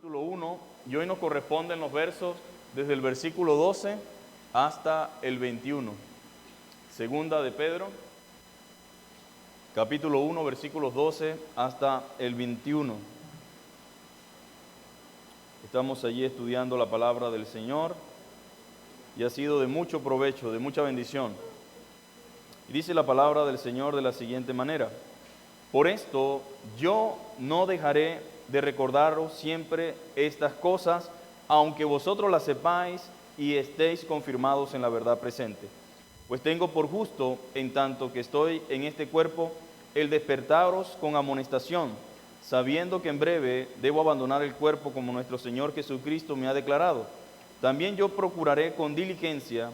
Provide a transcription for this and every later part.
capítulo 1, y hoy nos corresponden los versos desde el versículo 12 hasta el 21. Segunda de Pedro, capítulo 1, versículos 12 hasta el 21. Estamos allí estudiando la palabra del Señor y ha sido de mucho provecho, de mucha bendición. Y dice la palabra del Señor de la siguiente manera: por esto yo no dejaré de recordaros siempre estas cosas, aunque vosotros las sepáis y estéis confirmados en la verdad presente. Pues tengo por justo, en tanto que estoy en este cuerpo, el despertaros con amonestación, sabiendo que en breve debo abandonar el cuerpo como nuestro Señor Jesucristo me ha declarado. También yo procuraré con diligencia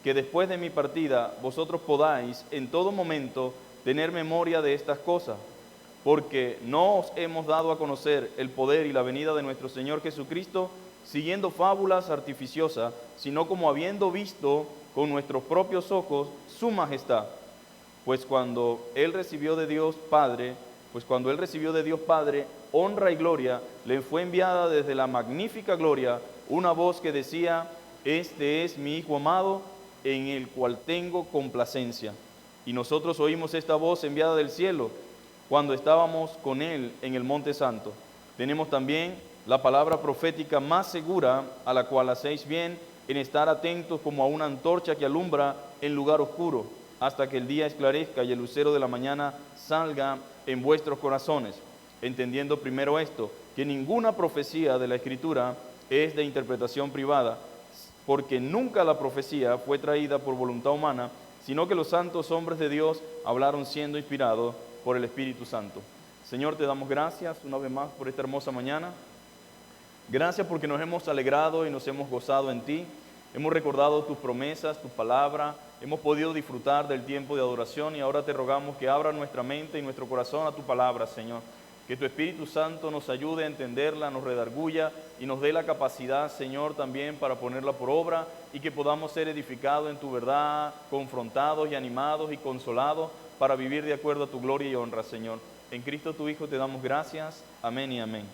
que después de mi partida vosotros podáis en todo momento tener memoria de estas cosas, porque no os hemos dado a conocer el poder y la venida de nuestro Señor Jesucristo siguiendo fábulas artificiosas, sino como habiendo visto con nuestros propios ojos su majestad. Pues cuando Él recibió de Dios Padre, honra y gloria, le fue enviada desde la magnífica gloria una voz que decía: este es mi Hijo amado, en el cual tengo complacencia. Y nosotros oímos esta voz enviada del cielo cuando estábamos con Él en el Monte Santo. Tenemos también la palabra profética más segura, a la cual hacéis bien en estar atentos como a una antorcha que alumbra en lugar oscuro, hasta que el día esclarezca y el lucero de la mañana salga en vuestros corazones, entendiendo primero esto, que ninguna profecía de la Escritura es de interpretación privada, porque nunca la profecía fue traída por voluntad humana, sino que los santos hombres de Dios hablaron siendo inspirados por el Espíritu Santo. Señor, te damos gracias una vez más por esta hermosa mañana. Gracias porque nos hemos alegrado y nos hemos gozado en ti. Hemos recordado tus promesas, tu palabra. Hemos podido disfrutar del tiempo de adoración y ahora te rogamos que abra nuestra mente y nuestro corazón a tu palabra, Señor. Que tu Espíritu Santo nos ayude a entenderla, nos redarguya y nos dé la capacidad, Señor, también para ponerla por obra y que podamos ser edificados en tu verdad, confrontados y animados y consolados para vivir de acuerdo a tu gloria y honra, Señor. En Cristo tu Hijo te damos gracias. Amén y amén.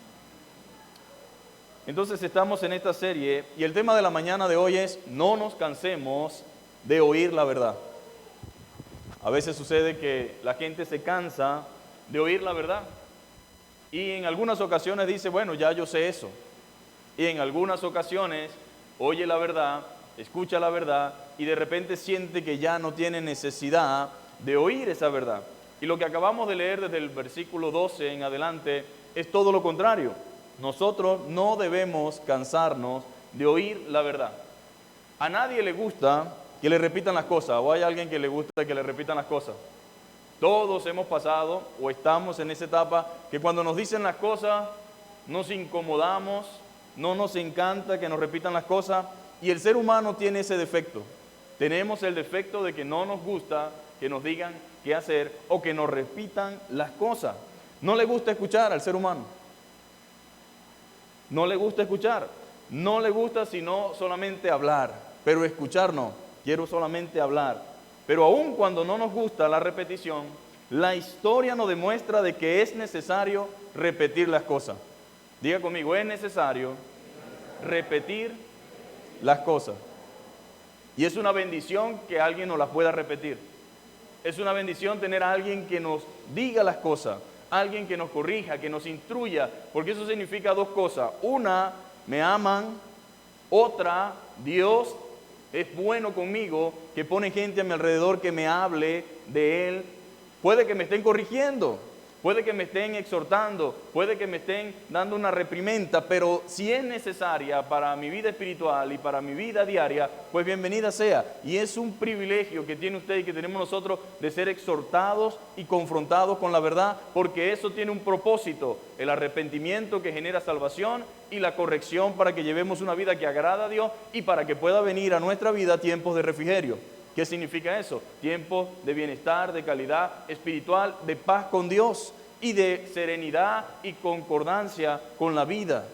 Entonces estamos en esta serie y el tema de la mañana de hoy es: no nos cansemos de oír la verdad. A veces sucede que la gente se cansa de oír la verdad y en algunas ocasiones dice: bueno, ya yo sé eso. Y en algunas ocasiones oye la verdad, escucha la verdad y de repente siente que ya no tiene necesidad de oír esa verdad. Y lo que acabamos de leer desde el versículo 12 en adelante es todo lo contrario. Nosotros no debemos cansarnos de oír la verdad. A nadie le gusta que le repitan las cosas, o hay alguien que le gusta que le repitan las cosas. Todos hemos pasado o estamos en esa etapa que cuando nos dicen las cosas nos incomodamos, no nos encanta que nos repitan las cosas, y el ser humano tiene ese defecto. Tenemos el defecto de que no nos gusta que nos digan qué hacer o que nos repitan las cosas. No le gusta escuchar al ser humano. No le gusta escuchar. No le gusta sino solamente hablar, pero escuchar no. Quiero solamente hablar. Pero aun cuando no nos gusta la repetición, la historia nos demuestra de que es necesario repetir las cosas. Diga conmigo: es necesario repetir las cosas. Y es una bendición que alguien nos las pueda repetir. Es una bendición tener a alguien que nos diga las cosas, alguien que nos corrija, que nos instruya, porque eso significa dos cosas. Una, me aman. Otra, Dios es bueno conmigo, que pone gente a mi alrededor que me hable de Él. Puede que me estén corrigiendo, puede que me estén exhortando, puede que me estén dando una reprimenda, pero si es necesaria para mi vida espiritual y para mi vida diaria, pues bienvenida sea. Y es un privilegio que tiene usted y que tenemos nosotros de ser exhortados y confrontados con la verdad, porque eso tiene un propósito: el arrepentimiento que genera salvación y la corrección para que llevemos una vida que agrada a Dios y para que pueda venir a nuestra vida tiempos de refrigerio. ¿Qué significa eso? Tiempos de bienestar, de calidad espiritual, de paz con Dios y de serenidad y concordancia con la vida.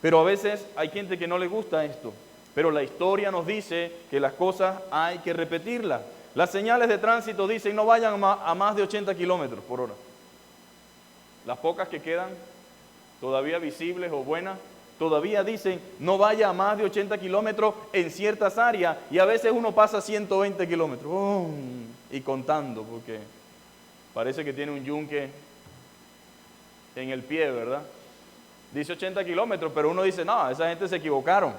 Pero a veces hay gente que no le gusta esto. Pero la historia nos dice que las cosas hay que repetirlas. Las señales de tránsito dicen: no vayan a más de 80 kilómetros por hora. Las pocas que quedan todavía visibles o buenas todavía dicen no vaya a más de 80 kilómetros en ciertas áreas y a veces uno pasa 120 kilómetros y contando porque parece que tiene un yunque en el pie, ¿verdad? Dice 80 kilómetros, pero uno dice, no, esa gente se equivocaron.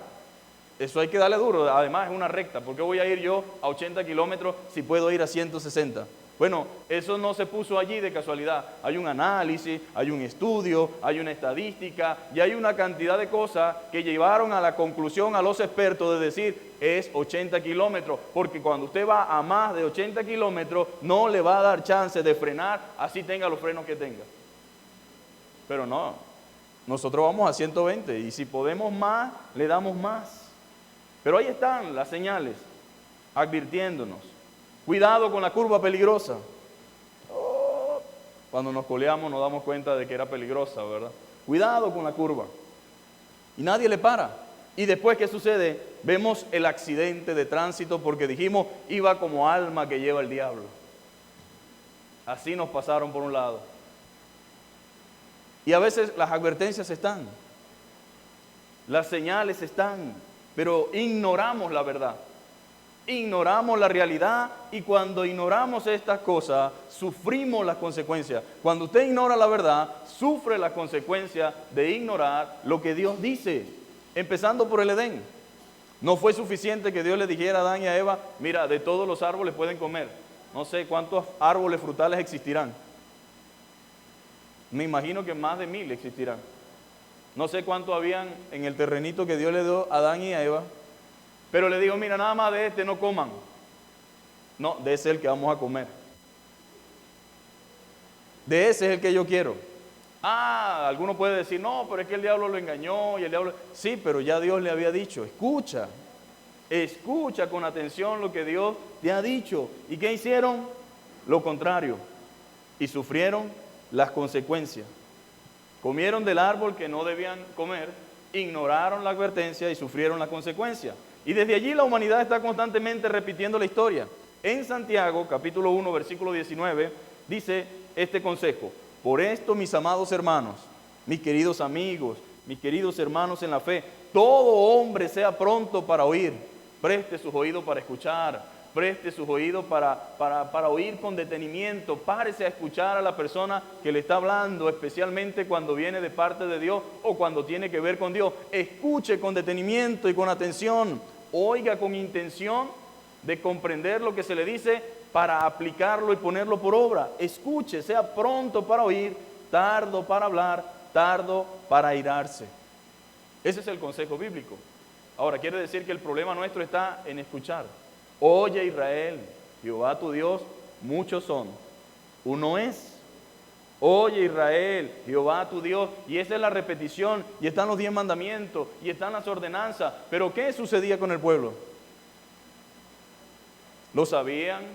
Eso hay que darle duro, además es una recta. ¿Por qué voy a ir yo a 80 kilómetros si puedo ir a 160? Bueno, eso no se puso allí de casualidad. Hay un análisis, hay un estudio, hay una estadística y hay una cantidad de cosas que llevaron a la conclusión a los expertos de decir es 80 kilómetros. Porque cuando usted va a más de 80 kilómetros no le va a dar chance de frenar, así tenga los frenos que tenga. Pero no, nosotros vamos a 120 y si podemos más, le damos más. Pero ahí están las señales advirtiéndonos. Cuidado con la curva peligrosa. Cuando nos coleamos nos damos cuenta de que era peligrosa, ¿verdad? Cuidado con la curva. Y nadie le para. Y después, ¿qué sucede? Vemos el accidente de tránsito porque dijimos, iba como alma que lleva el diablo. Así nos pasaron por un lado. Y a veces las advertencias están. Las señales están. Pero ignoramos la verdad. Ignoramos la realidad y cuando ignoramos estas cosas, sufrimos las consecuencias. Cuando usted ignora la verdad, sufre las consecuencias de ignorar lo que Dios dice. Empezando por el Edén. No fue suficiente que Dios le dijera a Adán y a Eva, mira, de todos los árboles pueden comer. No sé cuántos árboles frutales existirán. Me imagino que más de 1000 existirán. No sé cuántos habían en el terrenito que Dios le dio a Adán y a Eva. Pero le digo, mira, nada más de este no coman. No, de ese es el que vamos a comer. De ese es el que yo quiero. Alguno puede decir, no, pero es que el diablo lo engañó y el diablo... Sí, pero ya Dios le había dicho, escucha con atención lo que Dios te ha dicho. ¿Y qué hicieron? Lo contrario. Y sufrieron las consecuencias. Comieron del árbol que no debían comer, ignoraron la advertencia y sufrieron las consecuencias. Y desde allí la humanidad está constantemente repitiendo la historia. En Santiago, capítulo 1, versículo 19, dice este consejo. Por esto, mis amados hermanos, mis queridos amigos, mis queridos hermanos en la fe, todo hombre sea pronto para oír, preste sus oídos para escuchar, preste sus oídos para oír con detenimiento, párese a escuchar a la persona que le está hablando, especialmente cuando viene de parte de Dios o cuando tiene que ver con Dios. Escuche con detenimiento y con atención, oiga con intención de comprender lo que se le dice para aplicarlo y ponerlo por obra. Escuche, sea pronto para oír, tardo para hablar, tardo para airarse. Ese es el consejo bíblico. Ahora, quiere decir que el problema nuestro está en escuchar. Oye Israel, Jehová tu Dios, muchos son, uno es. Oye Israel, Jehová tu Dios, y esa es la repetición, y están los 10 mandamientos, y están las ordenanzas. Pero ¿qué sucedía con el pueblo? ¿Lo sabían?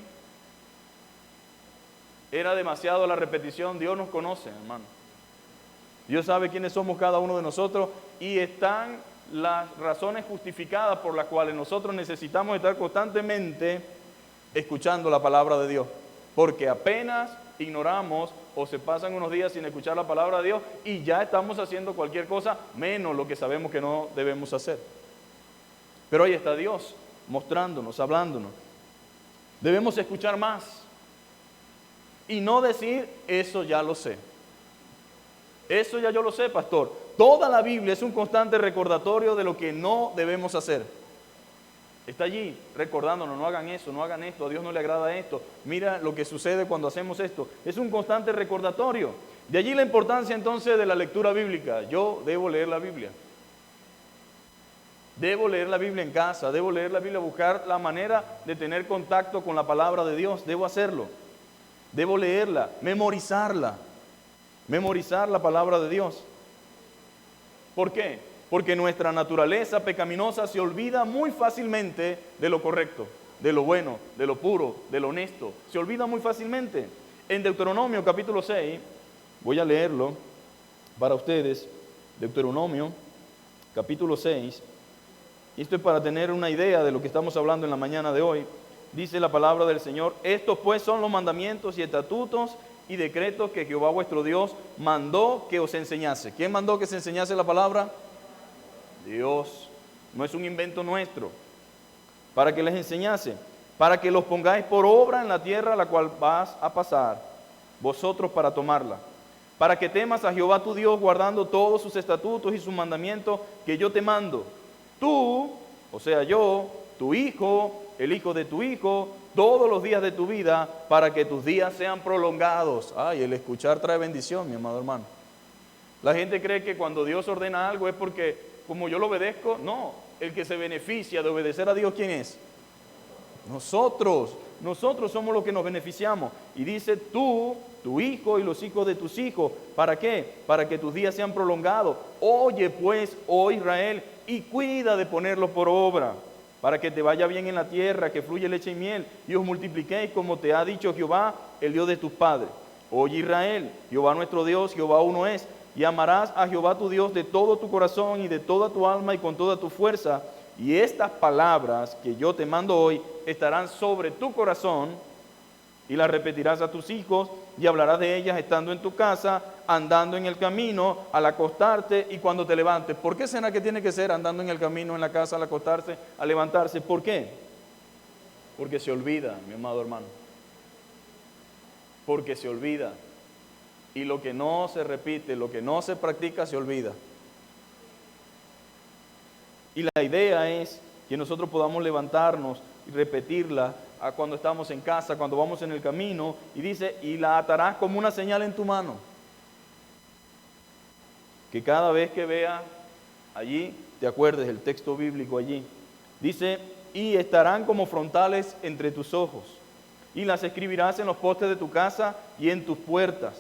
Era demasiado la repetición. Dios nos conoce, hermano. Dios sabe quiénes somos cada uno de nosotros, y están las razones justificadas por las cuales nosotros necesitamos estar constantemente escuchando la palabra de Dios, porque apenas ignoramos o se pasan unos días sin escuchar la palabra de Dios y ya estamos haciendo cualquier cosa menos lo que sabemos que no debemos hacer. Pero ahí está Dios mostrándonos, hablándonos. Debemos escuchar más y no decir, eso ya lo sé. Eso ya yo lo sé, pastor. Toda la Biblia es un constante recordatorio de lo que no debemos hacer. Está allí recordándonos, no hagan eso, no hagan esto, a Dios no le agrada esto. Mira lo que sucede cuando hacemos esto. Es un constante recordatorio. De allí la importancia entonces de la lectura bíblica. Yo debo leer la Biblia. Debo leer la Biblia en casa, debo leer la Biblia, buscar la manera de tener contacto con la palabra de Dios. Debo hacerlo. Debo leerla, memorizar la palabra de Dios. ¿Por qué? Porque nuestra naturaleza pecaminosa se olvida muy fácilmente de lo correcto, de lo bueno, de lo puro, de lo honesto. Se olvida muy fácilmente. En Deuteronomio capítulo 6, voy a leerlo para ustedes. Deuteronomio capítulo 6. Y esto es para tener una idea de lo que estamos hablando en la mañana de hoy. Dice la palabra del Señor: estos pues son los mandamientos y estatutos y decretos que Jehová vuestro Dios mandó que os enseñase. ¿Quién mandó que se enseñase la palabra? Dios, no es un invento nuestro, para que les enseñase, para que los pongáis por obra en la tierra a la cual vas a pasar, vosotros para tomarla, para que temas a Jehová tu Dios, guardando todos sus estatutos y sus mandamientos que yo te mando. Tú, o sea yo, tu hijo, el hijo de tu hijo, todos los días de tu vida, para que tus días sean prolongados. Ay, el escuchar trae bendición, mi amado hermano. La gente cree que cuando Dios ordena algo es porque, como yo lo obedezco. No, el que se beneficia de obedecer a Dios, ¿quién es? Nosotros somos los que nos beneficiamos. Y dice tú, tu hijo y los hijos de tus hijos. ¿Para qué? Para que tus días sean prolongados. Oye pues, oh Israel, y cuida de ponerlo por obra, para que te vaya bien en la tierra, que fluye leche y miel, y os multipliquéis como te ha dicho Jehová, el Dios de tus padres. Oye Israel, Jehová nuestro Dios, Jehová uno es, y amarás a Jehová tu Dios de todo tu corazón y de toda tu alma y con toda tu fuerza. Y estas palabras que yo te mando hoy estarán sobre tu corazón, y las repetirás a tus hijos, y hablarás de ellas estando en tu casa, andando en el camino, al acostarte y cuando te levantes. ¿Por qué será que tiene que ser andando en el camino, en la casa, al acostarse, al levantarse? ¿Por qué? Porque se olvida, mi amado hermano. Porque se olvida. Y lo que no se repite, lo que no se practica, se olvida. Y la idea es que nosotros podamos levantarnos y repetirla cuando estamos en casa, cuando vamos en el camino. Y dice, y la atarás como una señal en tu mano. Que cada vez que veas allí, te acuerdes del texto bíblico allí. Dice, y estarán como frontales entre tus ojos. Y las escribirás en los postes de tu casa y en tus puertas.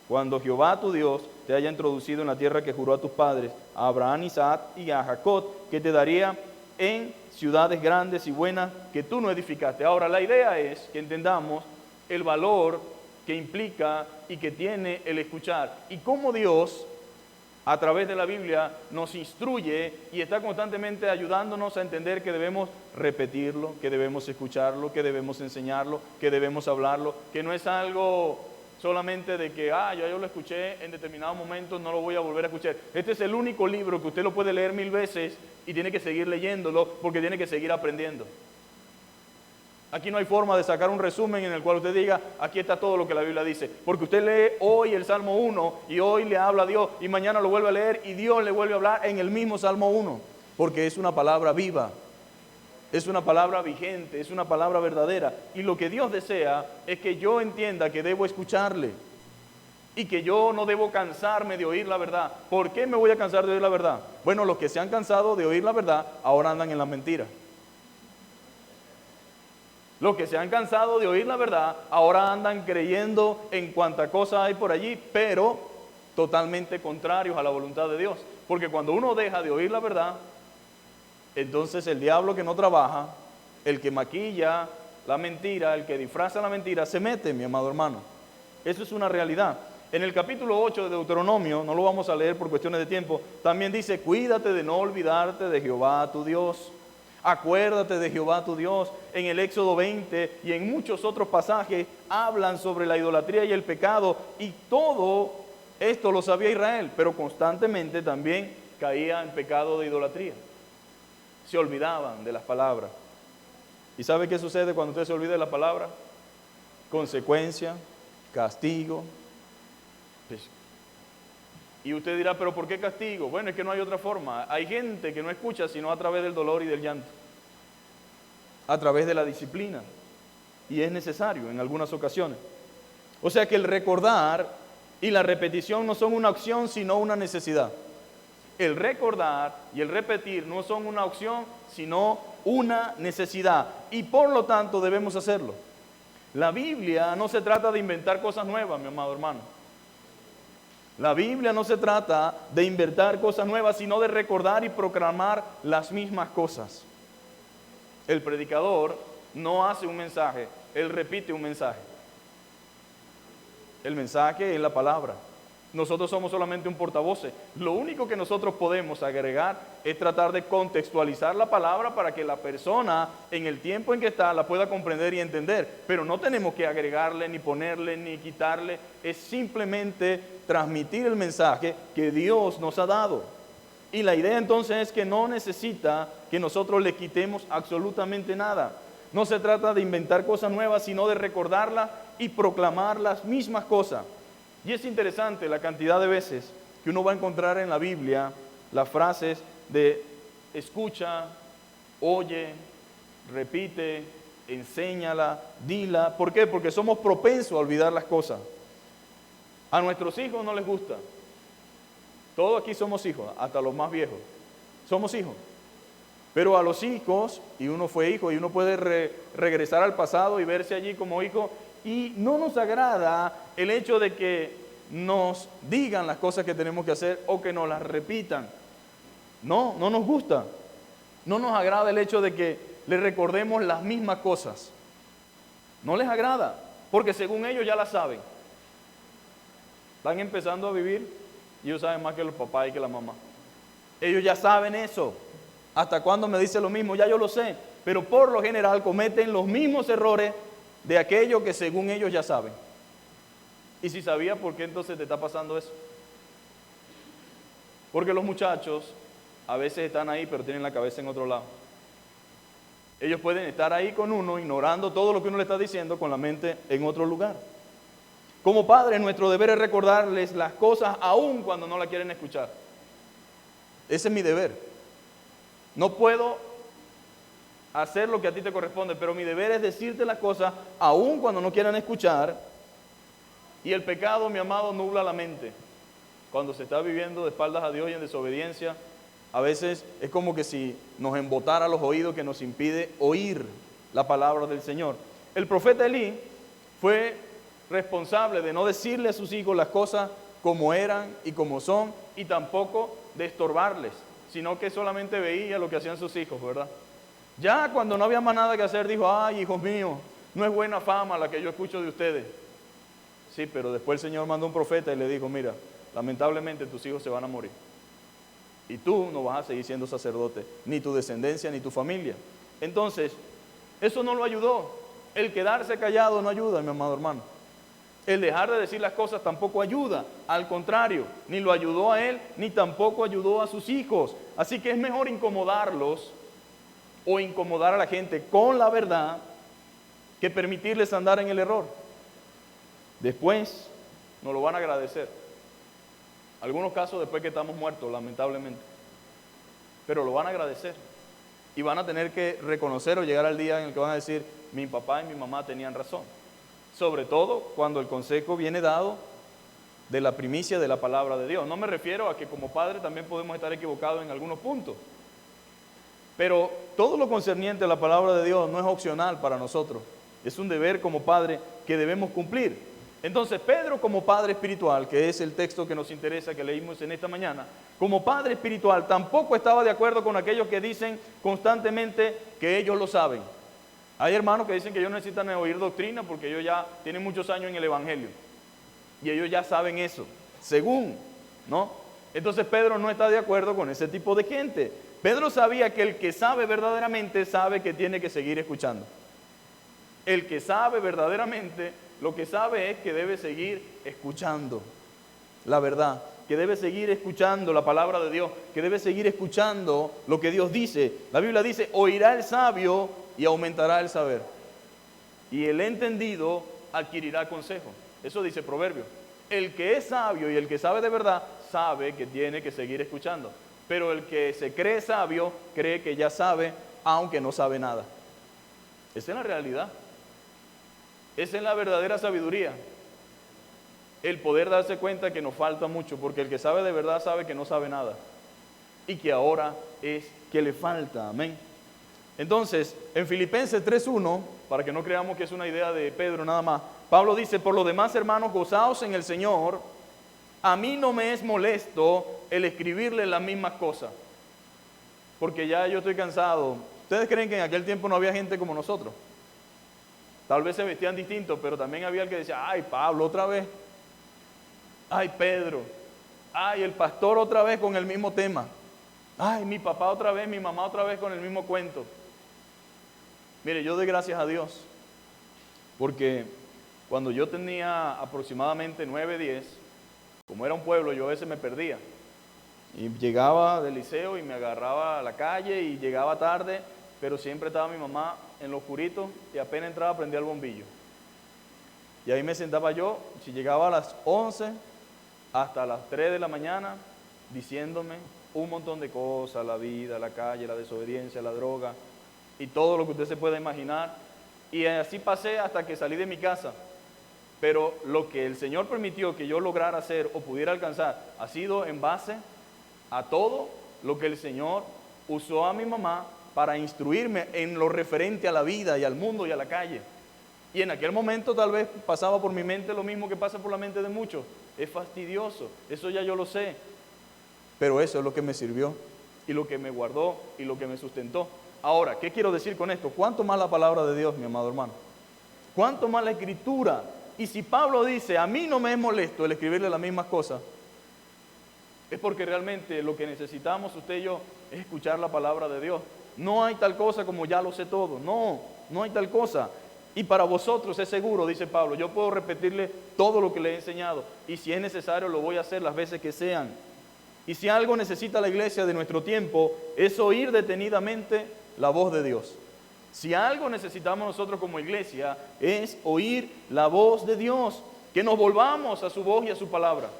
Cuando Jehová tu Dios te haya introducido en la tierra que juró a tus padres, a Abraham, Isaac y a Jacob, que te daría en ciudades grandes y buenas que tú no edificaste. Ahora, la idea es que entendamos el valor que implica y que tiene el escuchar. Y cómo Dios, a través de la Biblia, nos instruye y está constantemente ayudándonos a entender que debemos repetirlo, que debemos escucharlo, que debemos enseñarlo, que debemos hablarlo, que no es algo solamente de que, ya yo lo escuché en determinado momento, no lo voy a volver a escuchar. Este es el único libro que usted lo puede leer 1000 veces y tiene que seguir leyéndolo porque tiene que seguir aprendiendo. Aquí no hay forma de sacar un resumen en el cual usted diga, aquí está todo lo que la Biblia dice. Porque usted lee hoy el Salmo 1 y hoy le habla a Dios y mañana lo vuelve a leer y Dios le vuelve a hablar en el mismo Salmo 1. Porque es una palabra viva. Es una palabra vigente, es una palabra verdadera. Y lo que Dios desea es que yo entienda que debo escucharle. Y que yo no debo cansarme de oír la verdad. ¿Por qué me voy a cansar de oír la verdad? Bueno, los que se han cansado de oír la verdad, ahora andan en la mentira. Los que se han cansado de oír la verdad, ahora andan creyendo en cuanta cosa hay por allí, pero totalmente contrarios a la voluntad de Dios. Porque cuando uno deja de oír la verdad, entonces el diablo que no trabaja, el que maquilla la mentira, el que disfraza la mentira, se mete, mi amado hermano. Eso es una realidad. En el capítulo 8 de Deuteronomio, no lo vamos a leer por cuestiones de tiempo, también dice, cuídate de no olvidarte de Jehová tu Dios. Acuérdate de Jehová tu Dios. En el Éxodo 20 y en muchos otros pasajes hablan sobre la idolatría y el pecado, y todo esto lo sabía Israel, pero constantemente también caía en pecado de idolatría. Se olvidaban de las palabras. ¿Y sabe qué sucede cuando usted se olvida de la palabra? Consecuencia, castigo. Y usted dirá, ¿pero por qué castigo? Bueno, es que no hay otra forma. Hay gente que no escucha sino a través del dolor y del llanto, a través de la disciplina. Y es necesario en algunas ocasiones. O sea que el recordar y la repetición no son una opción sino una necesidad. El recordar y el repetir no son una opción, sino una necesidad. Y por lo tanto debemos hacerlo. La Biblia no se trata de inventar cosas nuevas, mi amado hermano. La Biblia no se trata de inventar cosas nuevas, sino de recordar y proclamar las mismas cosas. El predicador no hace un mensaje, él repite un mensaje. El mensaje es la palabra. Nosotros somos solamente un portavoz. Lo único que nosotros podemos agregar es tratar de contextualizar la palabra para que la persona en el tiempo en que está la pueda comprender y entender. Pero no tenemos que agregarle, ni ponerle, ni quitarle. Es simplemente transmitir el mensaje que Dios nos ha dado. Y la idea entonces es que no necesita que nosotros le quitemos absolutamente nada. No se trata de inventar cosas nuevas, sino de recordarlas y proclamar las mismas cosas. Y es interesante la cantidad de veces que uno va a encontrar en la Biblia las frases de escucha, oye, repite, enséñala, dila. ¿Por qué? Porque somos propensos a olvidar las cosas. A nuestros hijos no les gusta. Todos aquí somos hijos, hasta los más viejos. Somos hijos. Pero a los hijos, y uno fue hijo, y uno puede regresar al pasado y verse allí como hijo, y no nos agrada el hecho de que nos digan las cosas que tenemos que hacer o que nos las repitan. No nos gusta. No nos agrada el hecho de que le recordemos las mismas cosas. No les agrada, porque según ellos ya las saben. Están empezando a vivir y ellos saben más que los papás y que la mamá. Ellos ya saben eso. ¿Hasta cuándo me dice lo mismo? Ya yo lo sé. Pero por lo general cometen los mismos errores de aquello que según ellos ya saben. Y si sabía, ¿por qué entonces te está pasando eso? Porque los muchachos a veces están ahí, pero tienen la cabeza en otro lado. Ellos pueden estar ahí con uno, ignorando todo lo que uno le está diciendo, con la mente en otro lugar. Como padre, nuestro deber es recordarles las cosas aún cuando no la quieren escuchar. Ese es mi deber. No puedo hacer lo que a ti te corresponde, pero mi deber es decirte las cosas aún cuando no quieran escuchar. Y el pecado, mi amado, nubla la mente. Cuando se está viviendo de espaldas a Dios y en desobediencia, a veces es como que si nos embotara los oídos, que nos impide oír la palabra del Señor. El profeta Elí fue responsable de no decirle a sus hijos las cosas como eran y como son, y tampoco de estorbarles, sino que solamente veía lo que hacían sus hijos, ¿verdad? Ya cuando no había más nada que hacer, dijo: ay, hijos míos, no es buena fama la que yo escucho de ustedes. Sí, pero después el Señor mandó un profeta y le dijo: mira, lamentablemente tus hijos se van a morir. Y tú no vas a seguir siendo sacerdote, ni tu descendencia, ni tu familia. Entonces, eso no lo ayudó. El quedarse callado no ayuda, mi amado hermano. El dejar de decir las cosas tampoco ayuda. Al contrario, ni lo ayudó a él, ni tampoco ayudó a sus hijos. Así que es mejor incomodarlos o incomodar a la gente con la verdad que permitirles andar en el error. Después nos lo van a agradecer. Algunos casos después que estamos muertos, lamentablemente. Pero lo van a agradecer. Y van a tener que reconocer o llegar al día en el que van a decir: mi papá y mi mamá tenían razón. Sobre todo cuando el consejo viene dado de la primicia de la palabra de Dios. No me refiero a que como padre también podemos estar equivocados en algunos puntos. Pero todo lo concerniente a la palabra de Dios no es opcional para nosotros. Es un deber como padre que debemos cumplir. Entonces Pedro, como padre espiritual, que es el texto que nos interesa, que leímos en esta mañana, como padre espiritual tampoco estaba de acuerdo con aquellos que dicen constantemente que ellos lo saben. Hay hermanos que dicen que ellos no necesitan oír doctrina porque ellos ya tienen muchos años en el evangelio y ellos ya saben eso, según, ¿no? Entonces Pedro no está de acuerdo con ese tipo de gente. Pedro sabía que el que sabe verdaderamente sabe que tiene que seguir escuchando. El que sabe verdaderamente, lo que sabe es que debe seguir escuchando la verdad, que debe seguir escuchando la palabra de Dios, que debe seguir escuchando lo que Dios dice. La Biblia dice: oirá el sabio y aumentará el saber, y el entendido adquirirá consejo. Eso dice Proverbio. El que es sabio y el que sabe de verdad sabe que tiene que seguir escuchando, pero el que se cree sabio cree que ya sabe, aunque no sabe nada. Esa es la realidad. Esa es la verdadera sabiduría. El poder darse cuenta que nos falta mucho, porque el que sabe de verdad sabe que no sabe nada y que ahora es que le falta. Amén. Entonces, en Filipenses 3:1, para que no creamos que es una idea de Pedro nada más, Pablo dice: por lo demás, hermanos, gozaos en el Señor. A mí no me es molesto el escribirles las mismas cosas, porque ya yo estoy cansado. ¿Ustedes creen que en aquel tiempo no había gente como nosotros? Tal vez se vestían distintos, pero también había el que decía: ay, Pablo otra vez, ay, Pedro, ay, el pastor otra vez con el mismo tema, ay, mi papá otra vez, mi mamá otra vez con el mismo cuento. Mire, yo doy gracias a Dios, porque cuando yo tenía aproximadamente 9, 10, como era un pueblo, yo a veces me perdía. Y llegaba del liceo y me agarraba a la calle y llegaba tarde, pero siempre estaba mi mamá en lo oscurito y apenas entraba prendía el bombillo. Y ahí me sentaba yo, si llegaba a las 11 hasta las 3 de la mañana, diciéndome un montón de cosas, la vida, la calle, la desobediencia, la droga y todo lo que usted se pueda imaginar. Y así pasé hasta que salí de mi casa. Pero lo que el Señor permitió que yo lograra hacer o pudiera alcanzar ha sido en base a todo lo que el Señor usó a mi mamá para instruirme en lo referente a la vida y al mundo y a la calle. Y en aquel momento tal vez pasaba por mi mente lo mismo que pasa por la mente de muchos. Es fastidioso, eso ya yo lo sé. Pero eso es lo que me sirvió y lo que me guardó y lo que me sustentó. Ahora, ¿qué quiero decir con esto? ¿Cuánto más la palabra de Dios, mi amado hermano? ¿Cuánto más la Escritura? Y si Pablo dice, a mí no me es molesto el escribirle las mismas cosas, es porque realmente lo que necesitamos usted y yo es escuchar la palabra de Dios. No hay tal cosa como ya lo sé todo. No hay tal cosa. Y para vosotros es seguro, dice Pablo, yo puedo repetirle todo lo que le he enseñado. Y si es necesario lo voy a hacer las veces que sean. Y si algo necesita la iglesia de nuestro tiempo, es oír detenidamente la voz de Dios. Si algo necesitamos nosotros como iglesia, es oír la voz de Dios. Que nos volvamos a su voz y a su palabra.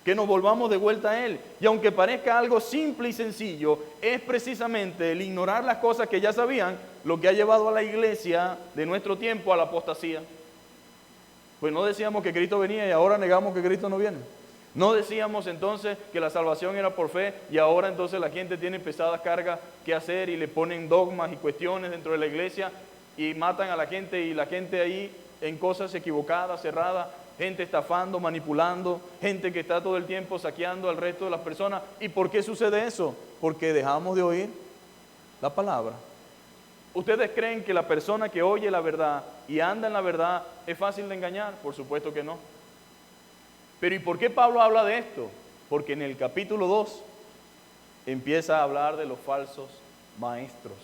Que nos volvamos de vuelta a Él. Y aunque parezca algo simple y sencillo, es precisamente el ignorar las cosas que ya sabían lo que ha llevado a la iglesia de nuestro tiempo a la apostasía. Pues no decíamos que Cristo venía y ahora negamos que Cristo no viene. No decíamos entonces que la salvación era por fe y ahora entonces la gente tiene pesadas cargas que hacer y le ponen dogmas y cuestiones dentro de la iglesia y matan a la gente y la gente ahí en cosas equivocadas, cerradas. Gente estafando, manipulando, gente que está todo el tiempo saqueando al resto de las personas. ¿Y por qué sucede eso? Porque dejamos de oír la palabra. ¿Ustedes creen que la persona que oye la verdad y anda en la verdad es fácil de engañar? Por supuesto que no. Pero ¿y por qué Pablo habla de esto? Porque en el capítulo 2 empieza a hablar de los falsos maestros.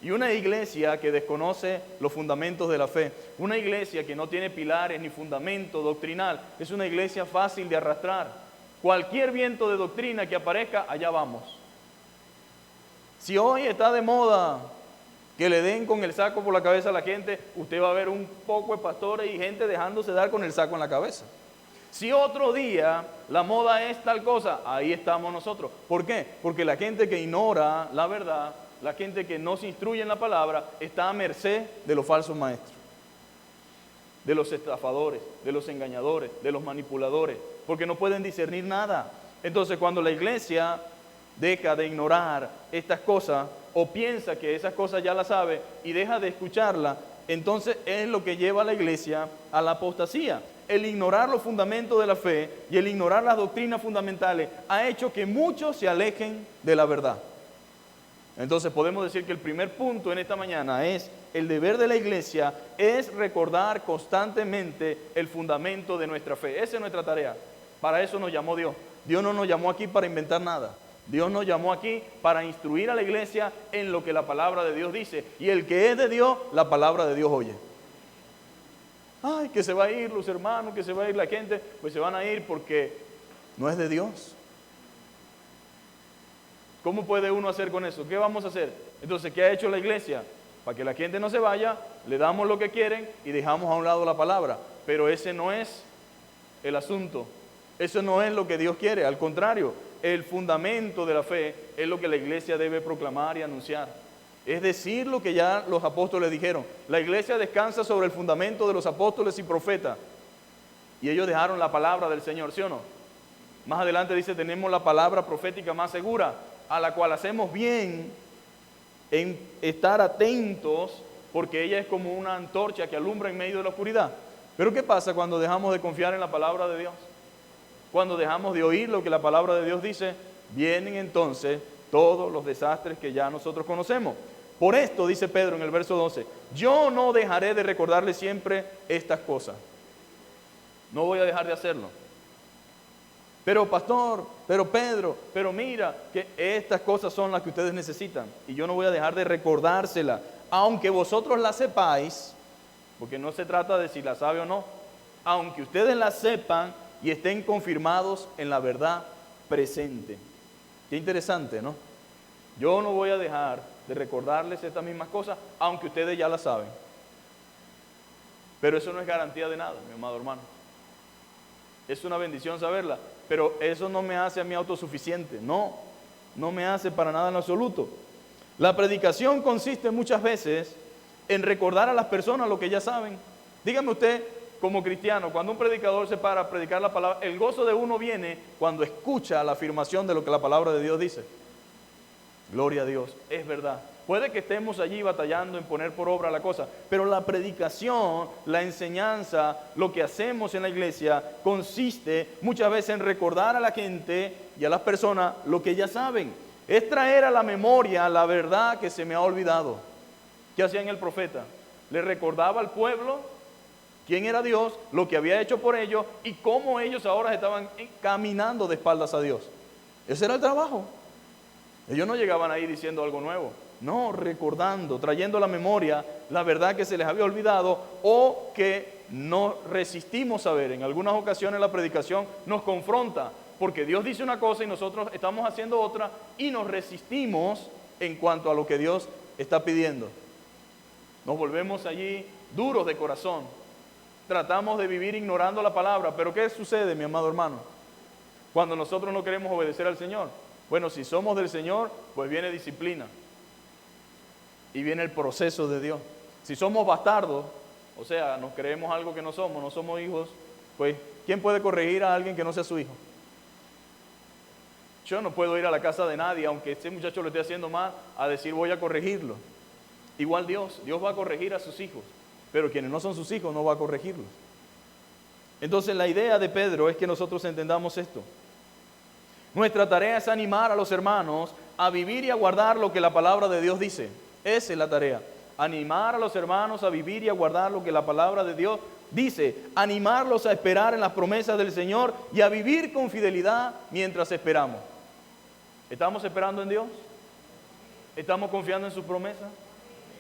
Y una iglesia que desconoce los fundamentos de la fe, una iglesia que no tiene pilares ni fundamento doctrinal, es una iglesia fácil de arrastrar. Cualquier viento de doctrina que aparezca, allá vamos. Si hoy está de moda que le den con el saco por la cabeza a la gente, usted va a ver un poco de pastores y gente dejándose dar con el saco en la cabeza. Si otro día la moda es tal cosa, ahí estamos nosotros. ¿Por qué? Porque la gente que ignora la verdad, la gente que no se instruye en la palabra, está a merced de los falsos maestros, de los estafadores, de los engañadores, de los manipuladores, porque no pueden discernir nada. Entonces, cuando la iglesia deja de ignorar estas cosas o piensa que esas cosas ya las sabe y deja de escucharla, entonces es lo que lleva a la iglesia a la apostasía. El ignorar los fundamentos de la fe y el ignorar las doctrinas fundamentales ha hecho que muchos se alejen de la verdad. Entonces podemos decir que el primer punto en esta mañana es el deber de la iglesia es recordar constantemente el fundamento de nuestra fe. Esa es nuestra tarea. Para eso nos llamó Dios. Dios no nos llamó aquí para inventar nada. Dios nos llamó aquí para instruir a la iglesia en lo que la palabra de Dios dice. Y el que es de Dios, la palabra de Dios oye. Ay, que se va a ir los hermanos, que se va a ir la gente. Pues se van a ir porque no es de Dios. ¿Cómo puede uno hacer con eso? ¿Qué vamos a hacer? Entonces, ¿qué ha hecho la iglesia? Para que la gente no se vaya, le damos lo que quieren y dejamos a un lado la palabra. Pero ese no es el asunto. Eso no es lo que Dios quiere. Al contrario, el fundamento de la fe es lo que la iglesia debe proclamar y anunciar. Es decir, lo que ya los apóstoles dijeron. La iglesia descansa sobre el fundamento de los apóstoles y profetas. Y ellos dejaron la palabra del Señor, ¿sí o no? Más adelante dice, tenemos la palabra profética más segura, a la cual hacemos bien en estar atentos, porque ella es como una antorcha que alumbra en medio de la oscuridad. Pero ¿qué pasa cuando dejamos de confiar en la palabra de Dios? Cuando dejamos de oír lo que la palabra de Dios dice, vienen entonces todos los desastres que ya nosotros conocemos. Por esto, dice Pedro en el verso 12, yo no dejaré de recordarles siempre estas cosas. No voy a dejar de hacerlo. Pero pastor, pero Pedro, pero mira, que estas cosas son las que ustedes necesitan. Y yo no voy a dejar de recordárselas, aunque vosotros las sepáis, porque no se trata de si las sabe o no. Aunque ustedes las sepan y estén confirmados en la verdad presente. Qué interesante, ¿no? Yo no voy a dejar de recordarles estas mismas cosas, aunque ustedes ya las saben. Pero eso no es garantía de nada, mi amado hermano. Es una bendición saberla, pero eso no me hace a mí autosuficiente. No me hace para nada en absoluto. La predicación consiste muchas veces en recordar a las personas lo que ya saben. Dígame usted, como cristiano, cuando un predicador se para a predicar la palabra, el gozo de uno viene cuando escucha la afirmación de lo que la palabra de Dios dice. Gloria a Dios, es verdad. Puede que estemos allí batallando en poner por obra la cosa, pero la predicación, la enseñanza, lo que hacemos en la iglesia consiste muchas veces en recordar a la gente y a las personas lo que ya saben. Es traer a la memoria la verdad que se me ha olvidado. ¿Qué hacía el profeta? Le recordaba al pueblo quién era Dios, lo que había hecho por ellos y cómo ellos ahora estaban caminando de espaldas a Dios. Ese era el trabajo. Ellos no llegaban ahí diciendo algo nuevo. No, recordando, trayendo a la memoria la verdad que se les había olvidado o que no resistimos a ver. En algunas ocasiones la predicación nos confronta porque Dios dice una cosa y nosotros estamos haciendo otra y nos resistimos en cuanto a lo que Dios está pidiendo. Nos volvemos allí duros de corazón. Tratamos de vivir ignorando la palabra, pero ¿qué sucede, mi amado hermano? Cuando nosotros no queremos obedecer al Señor. Bueno, si somos del Señor, pues viene disciplina. Y viene el proceso de Dios. Si somos bastardos, o sea, nos creemos algo que no somos hijos, pues ¿quién puede corregir a alguien que no sea su hijo? Yo no puedo ir a la casa de nadie, aunque este muchacho lo esté haciendo mal, a decir voy a corregirlo. Igual Dios va a corregir a sus hijos, pero quienes no son sus hijos no va a corregirlos. Entonces la idea de Pedro es que nosotros entendamos esto. Nuestra tarea es animar a los hermanos a vivir y a guardar lo que la palabra de Dios dice. Esa es la tarea. Animar a los hermanos a vivir y a guardar lo que la palabra de Dios dice. Animarlos a esperar en las promesas del Señor y a vivir con fidelidad mientras esperamos. ¿Estamos esperando en Dios? ¿Estamos confiando en sus promesas?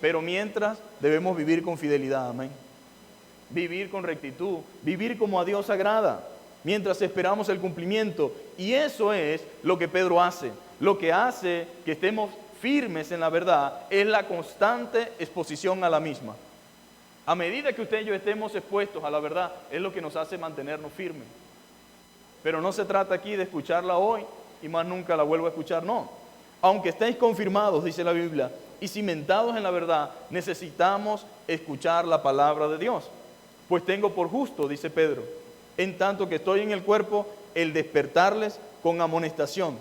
Pero mientras debemos vivir con fidelidad, amén. Vivir con rectitud, vivir como a Dios agrada, mientras esperamos el cumplimiento. Y eso es lo que Pedro hace. Lo que hace que estemos firmes en la verdad es la constante exposición a la misma. A medida que usted y yo estemos expuestos a la verdad, es lo que nos hace mantenernos firmes. Pero no se trata aquí de escucharla hoy y más nunca la vuelvo a escuchar, no. Aunque estéis confirmados, dice la Biblia, y cimentados en la verdad, necesitamos escuchar la palabra de Dios. Pues tengo por justo, dice Pedro, en tanto que estoy en el cuerpo, el despertarles con amonestación.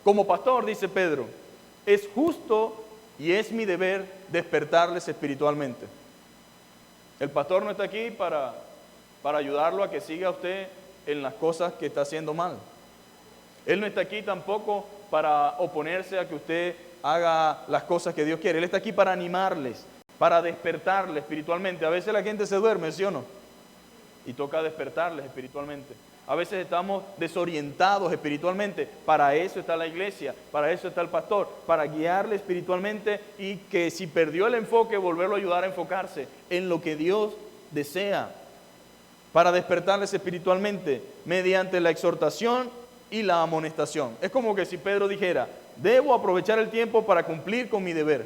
Como pastor, dice Pedro, es justo y es mi deber despertarles espiritualmente. El pastor no está aquí para ayudarlo a que siga usted en las cosas que está haciendo mal. Él no está aquí tampoco para oponerse a que usted haga las cosas que Dios quiere. Él está aquí para animarles, para despertarles espiritualmente. A veces la gente se duerme, ¿sí o no? Y toca despertarles espiritualmente. A veces estamos desorientados espiritualmente. Para eso está la iglesia, para eso está el pastor, para guiarle espiritualmente y que si perdió el enfoque, volverlo a ayudar a enfocarse en lo que Dios desea. Para despertarles espiritualmente mediante la exhortación y la amonestación. Es como que si Pedro dijera, debo aprovechar el tiempo para cumplir con mi deber.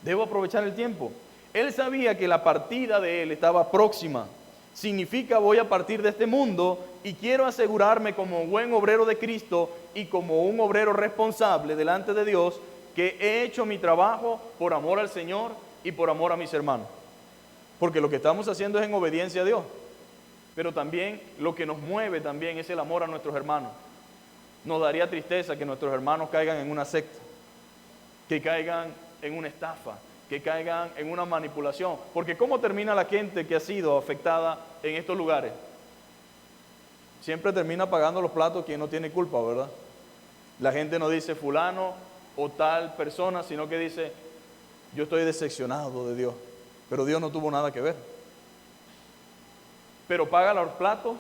Debo aprovechar el tiempo. Él sabía que la partida de él estaba próxima. Significa voy a partir de este mundo y quiero asegurarme como buen obrero de Cristo y como un obrero responsable delante de Dios que he hecho mi trabajo por amor al Señor y por amor a mis hermanos. Porque lo que estamos haciendo es en obediencia a Dios. Pero también lo que nos mueve también es el amor a nuestros hermanos. Nos daría tristeza que nuestros hermanos caigan en una secta, que caigan en una estafa, que caigan en una manipulación. Porque ¿cómo termina la gente que ha sido afectada en estos lugares? Siempre termina pagando los platos quien no tiene culpa, ¿verdad? La gente no dice fulano o tal persona, sino que dice, yo estoy decepcionado de Dios, pero Dios no tuvo nada que ver. Pero paga los platos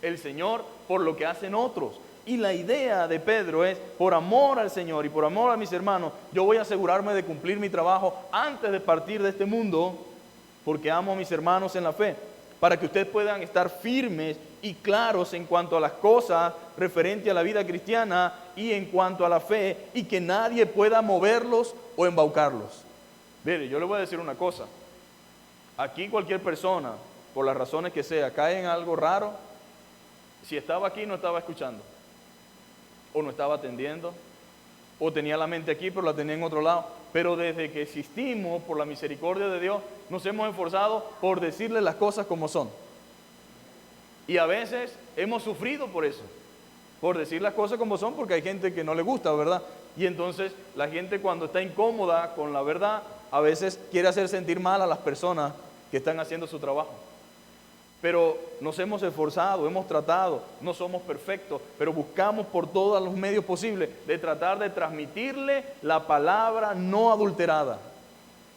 el Señor por lo que hacen otros. Y la idea de Pedro es, por amor al Señor y por amor a mis hermanos, yo voy a asegurarme de cumplir mi trabajo antes de partir de este mundo, porque amo a mis hermanos en la fe, para que ustedes puedan estar firmes y claros en cuanto a las cosas referente a la vida cristiana y en cuanto a la fe, y que nadie pueda moverlos o embaucarlos. Mire, yo le voy a decir una cosa. Aquí cualquier persona, por las razones que sea, cae en algo raro. Si estaba aquí no estaba escuchando, o no estaba atendiendo, o tenía la mente aquí pero la tenía en otro lado. Pero desde que existimos, por la misericordia de Dios, nos hemos esforzado por decirle las cosas como son. Y a veces hemos sufrido por eso, por decir las cosas como son, porque hay gente que no le gusta, ¿verdad? Y entonces la gente, cuando está incómoda con la verdad, a veces quiere hacer sentir mal a las personas que están haciendo su trabajo. Pero nos hemos esforzado, hemos tratado, no somos perfectos, pero buscamos por todos los medios posibles de tratar de transmitirle la palabra no adulterada,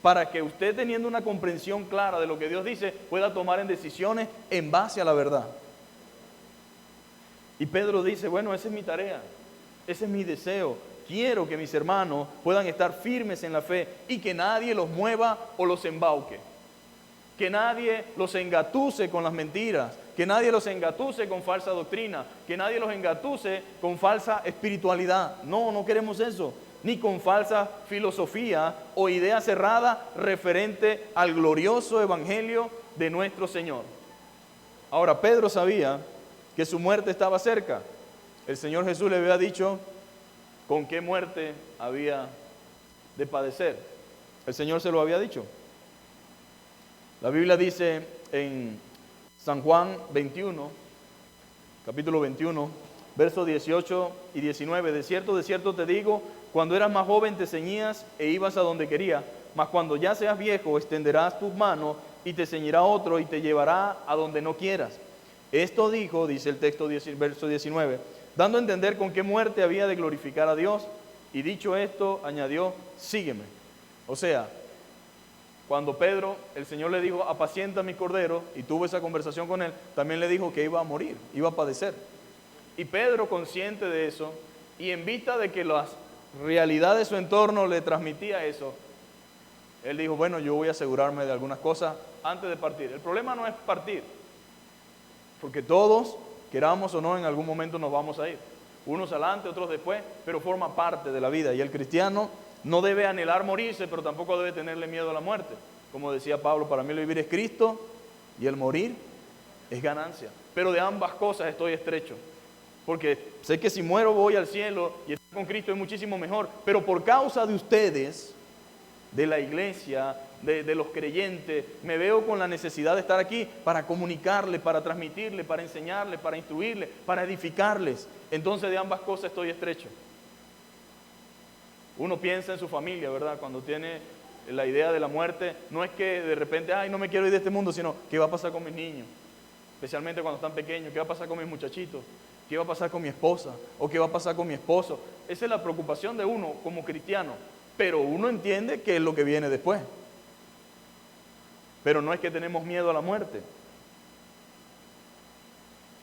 para que usted, teniendo una comprensión clara de lo que Dios dice, pueda tomar en decisiones en base a la verdad. Y Pedro dice, bueno, esa es mi tarea, ese es mi deseo. Quiero que mis hermanos puedan estar firmes en la fe y que nadie los mueva o los embauque. Que nadie los engatuse con las mentiras, que nadie los engatuse con falsa doctrina, que nadie los engatuse con falsa espiritualidad. No, no queremos eso, ni con falsa filosofía o idea cerrada referente al glorioso evangelio de nuestro Señor. Ahora, Pedro sabía que su muerte estaba cerca. El Señor Jesús le había dicho con qué muerte había de padecer. El Señor se lo había dicho. La Biblia dice en San Juan 21, capítulo 21, versos 18 y 19, de cierto te digo, cuando eras más joven te ceñías e ibas a donde querías, mas cuando ya seas viejo extenderás tus manos y te ceñirá otro y te llevará a donde no quieras. Esto dijo, dice el texto, verso 19, dando a entender con qué muerte había de glorificar a Dios, y dicho esto, añadió, sígueme. O sea, cuando Pedro, el Señor le dijo, apacienta mis corderos, y tuvo esa conversación con él, también le dijo que iba a morir, iba a padecer. Y Pedro, consciente de eso, y en vista de que las realidades de su entorno le transmitía eso, él dijo, bueno, yo voy a asegurarme de algunas cosas antes de partir. El problema no es partir, porque todos, queramos o no, en algún momento nos vamos a ir. Unos adelante, otros después, pero forma parte de la vida. Y el cristiano no debe anhelar morirse, pero tampoco debe tenerle miedo a la muerte. Como decía Pablo, para mí el vivir es Cristo y el morir es ganancia. Pero de ambas cosas estoy estrecho. Porque sé que si muero voy al cielo y estar con Cristo es muchísimo mejor. Pero por causa de ustedes, de la iglesia, de los creyentes, me veo con la necesidad de estar aquí para comunicarle, para transmitirle, para enseñarle, para instruirle, para edificarles. Entonces de ambas cosas estoy estrecho. Uno piensa en su familia, ¿verdad? Cuando tiene la idea de la muerte, no es que de repente, ay, no me quiero ir de este mundo, sino, ¿qué va a pasar con mis niños? Especialmente cuando están pequeños, ¿qué va a pasar con mis muchachitos? ¿Qué va a pasar con mi esposa? ¿O qué va a pasar con mi esposo? Esa es la preocupación de uno como cristiano, pero uno entiende qué es lo que viene después. Pero no es que tenemos miedo a la muerte.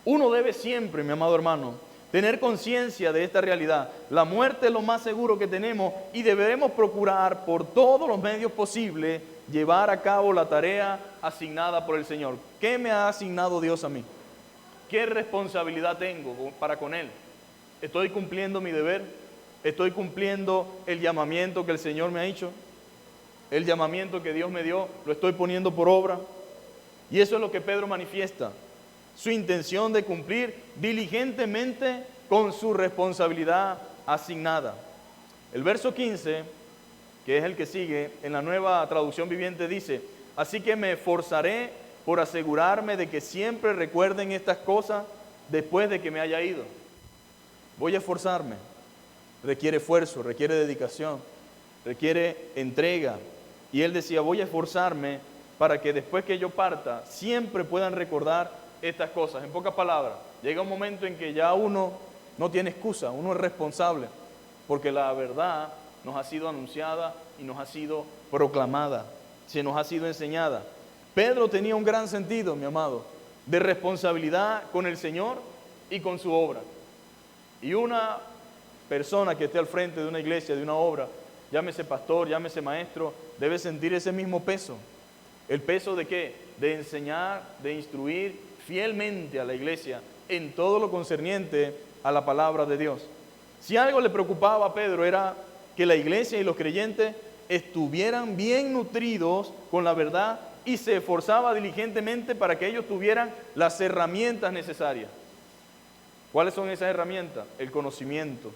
Uno debe siempre, mi amado hermano, tener conciencia de esta realidad. La muerte es lo más seguro que tenemos y debemos procurar por todos los medios posibles llevar a cabo la tarea asignada por el Señor. ¿Qué me ha asignado Dios a mí? ¿Qué responsabilidad tengo para con Él? ¿Estoy cumpliendo mi deber? ¿Estoy cumpliendo el llamamiento que el Señor me ha hecho? El llamamiento que Dios me dio, ¿lo estoy poniendo por obra? Y eso es lo que Pedro manifiesta. Su intención de cumplir diligentemente con su responsabilidad asignada. El verso 15, que es el que sigue, en la Nueva Traducción Viviente dice, así que me esforzaré por asegurarme de que siempre recuerden estas cosas después de que me haya ido. Voy a esforzarme. Requiere esfuerzo, requiere dedicación, requiere entrega. Y él decía, voy a esforzarme para que después que yo parta, siempre puedan recordar estas cosas. En pocas palabras, llega un momento en que ya uno no tiene excusa, uno es responsable, porque la verdad nos ha sido anunciada y nos ha sido proclamada, se nos ha sido enseñada. Pedro tenía un gran sentido, mi amado, de responsabilidad con el Señor y con su obra. Y una persona que esté al frente de una iglesia, de una obra, llámese pastor, llámese maestro, debe sentir ese mismo peso. ¿El peso de qué? De enseñar, de instruir fielmente a la iglesia en todo lo concerniente a la palabra de Dios. Si algo le preocupaba a Pedro era que la iglesia y los creyentes estuvieran bien nutridos con la verdad y se esforzaba diligentemente para que ellos tuvieran las herramientas necesarias. ¿Cuáles son esas herramientas? El conocimiento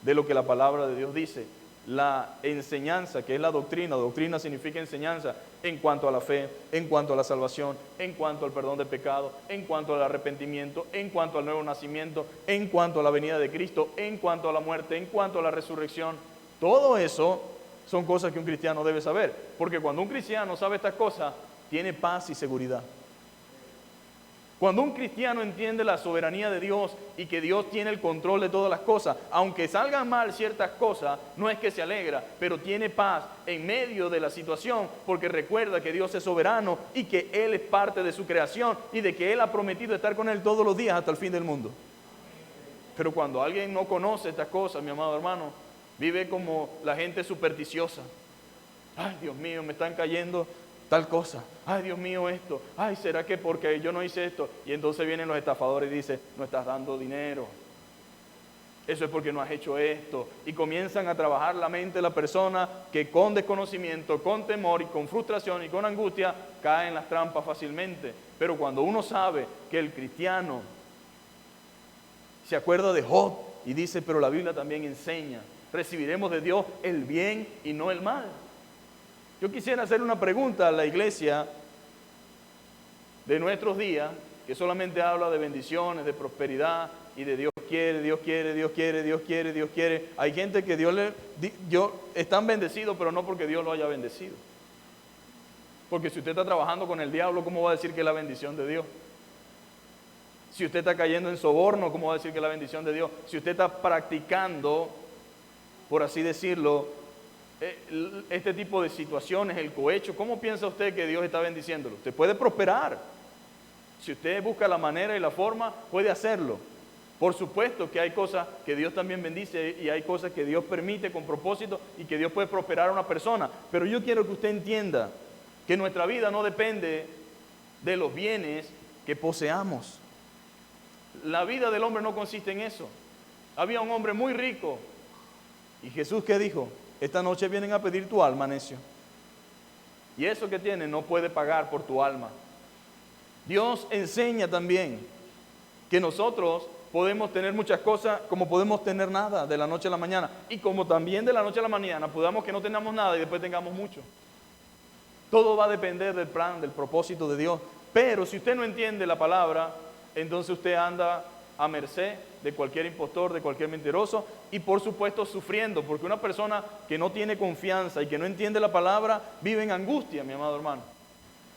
de lo que la palabra de Dios dice, la enseñanza, que es la doctrina. Doctrina significa enseñanza en cuanto a la fe, en cuanto a la salvación, en cuanto al perdón de pecado, en cuanto al arrepentimiento, en cuanto al nuevo nacimiento, en cuanto a la venida de Cristo, en cuanto a la muerte, en cuanto a la resurrección. Todo eso son cosas que un cristiano debe saber, porque cuando un cristiano sabe estas cosas, tiene paz y seguridad. Cuando un cristiano entiende la soberanía de Dios y que Dios tiene el control de todas las cosas, aunque salgan mal ciertas cosas, no es que se alegra, pero tiene paz en medio de la situación, porque recuerda que Dios es soberano y que Él es parte de su creación y de que Él ha prometido estar con Él todos los días hasta el fin del mundo. Pero cuando alguien no conoce estas cosas, mi amado hermano, vive como la gente supersticiosa. Ay, Dios mío, me están cayendo tal cosa. Ay, Dios mío, esto. Ay, ¿será que porque yo no hice esto? Y entonces vienen los estafadores y dicen, no estás dando dinero. Eso es porque no has hecho esto. Y comienzan a trabajar la mente de la persona que con desconocimiento, con temor y con frustración y con angustia cae en las trampas fácilmente. Pero cuando uno sabe que el cristiano se acuerda de Job y dice, pero la Biblia también enseña, recibiremos de Dios el bien y no el mal. Yo quisiera hacer una pregunta a la iglesia de nuestros días, que solamente habla de bendiciones, de prosperidad y de Dios quiere, Dios quiere, Dios quiere, Dios quiere, Dios quiere. Hay gente que están bendecidos, pero no porque Dios lo haya bendecido. Porque si usted está trabajando con el diablo, ¿cómo va a decir que es la bendición de Dios? Si usted está cayendo en soborno, ¿cómo va a decir que es la bendición de Dios? Si usted está practicando, por así decirlo, este tipo de situaciones, el cohecho, ¿cómo piensa usted que Dios está bendiciéndolo? Usted puede prosperar. Si usted busca la manera y la forma, puede hacerlo. Por supuesto que hay cosas que Dios también bendice y hay cosas que Dios permite con propósito y que Dios puede prosperar a una persona. Pero yo quiero que usted entienda que nuestra vida no depende de los bienes que poseamos. La vida del hombre no consiste en eso. Había un hombre muy rico y Jesús, ¿qué dijo? Esta noche vienen a pedir tu alma, necio. Y eso que tienes no puede pagar por tu alma. Dios enseña también que nosotros podemos tener muchas cosas como podemos tener nada de la noche a la mañana. Y como también de la noche a la mañana podamos que no tengamos nada y después tengamos mucho. Todo va a depender del plan, del propósito de Dios. Pero si usted no entiende la palabra, entonces usted anda a merced de cualquier impostor, de cualquier mentiroso y por supuesto sufriendo, porque una persona que no tiene confianza y que no entiende la palabra vive en angustia, mi amado hermano.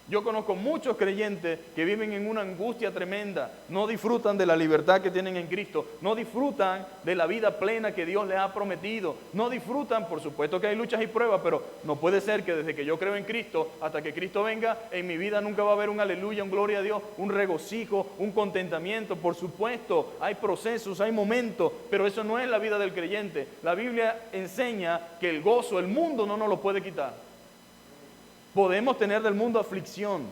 Yo conozco muchos creyentes que viven en una angustia tremenda, no disfrutan de la libertad que tienen en Cristo, no disfrutan de la vida plena que Dios les ha prometido, no disfrutan, por supuesto que hay luchas y pruebas, pero no puede ser que desde que yo creo en Cristo hasta que Cristo venga, en mi vida nunca va a haber un aleluya, un gloria a Dios, un regocijo, un contentamiento. Por supuesto, hay procesos, hay momentos, pero eso no es la vida del creyente. La Biblia enseña que el gozo, el mundo no nos lo puede quitar. Podemos tener del mundo aflicción,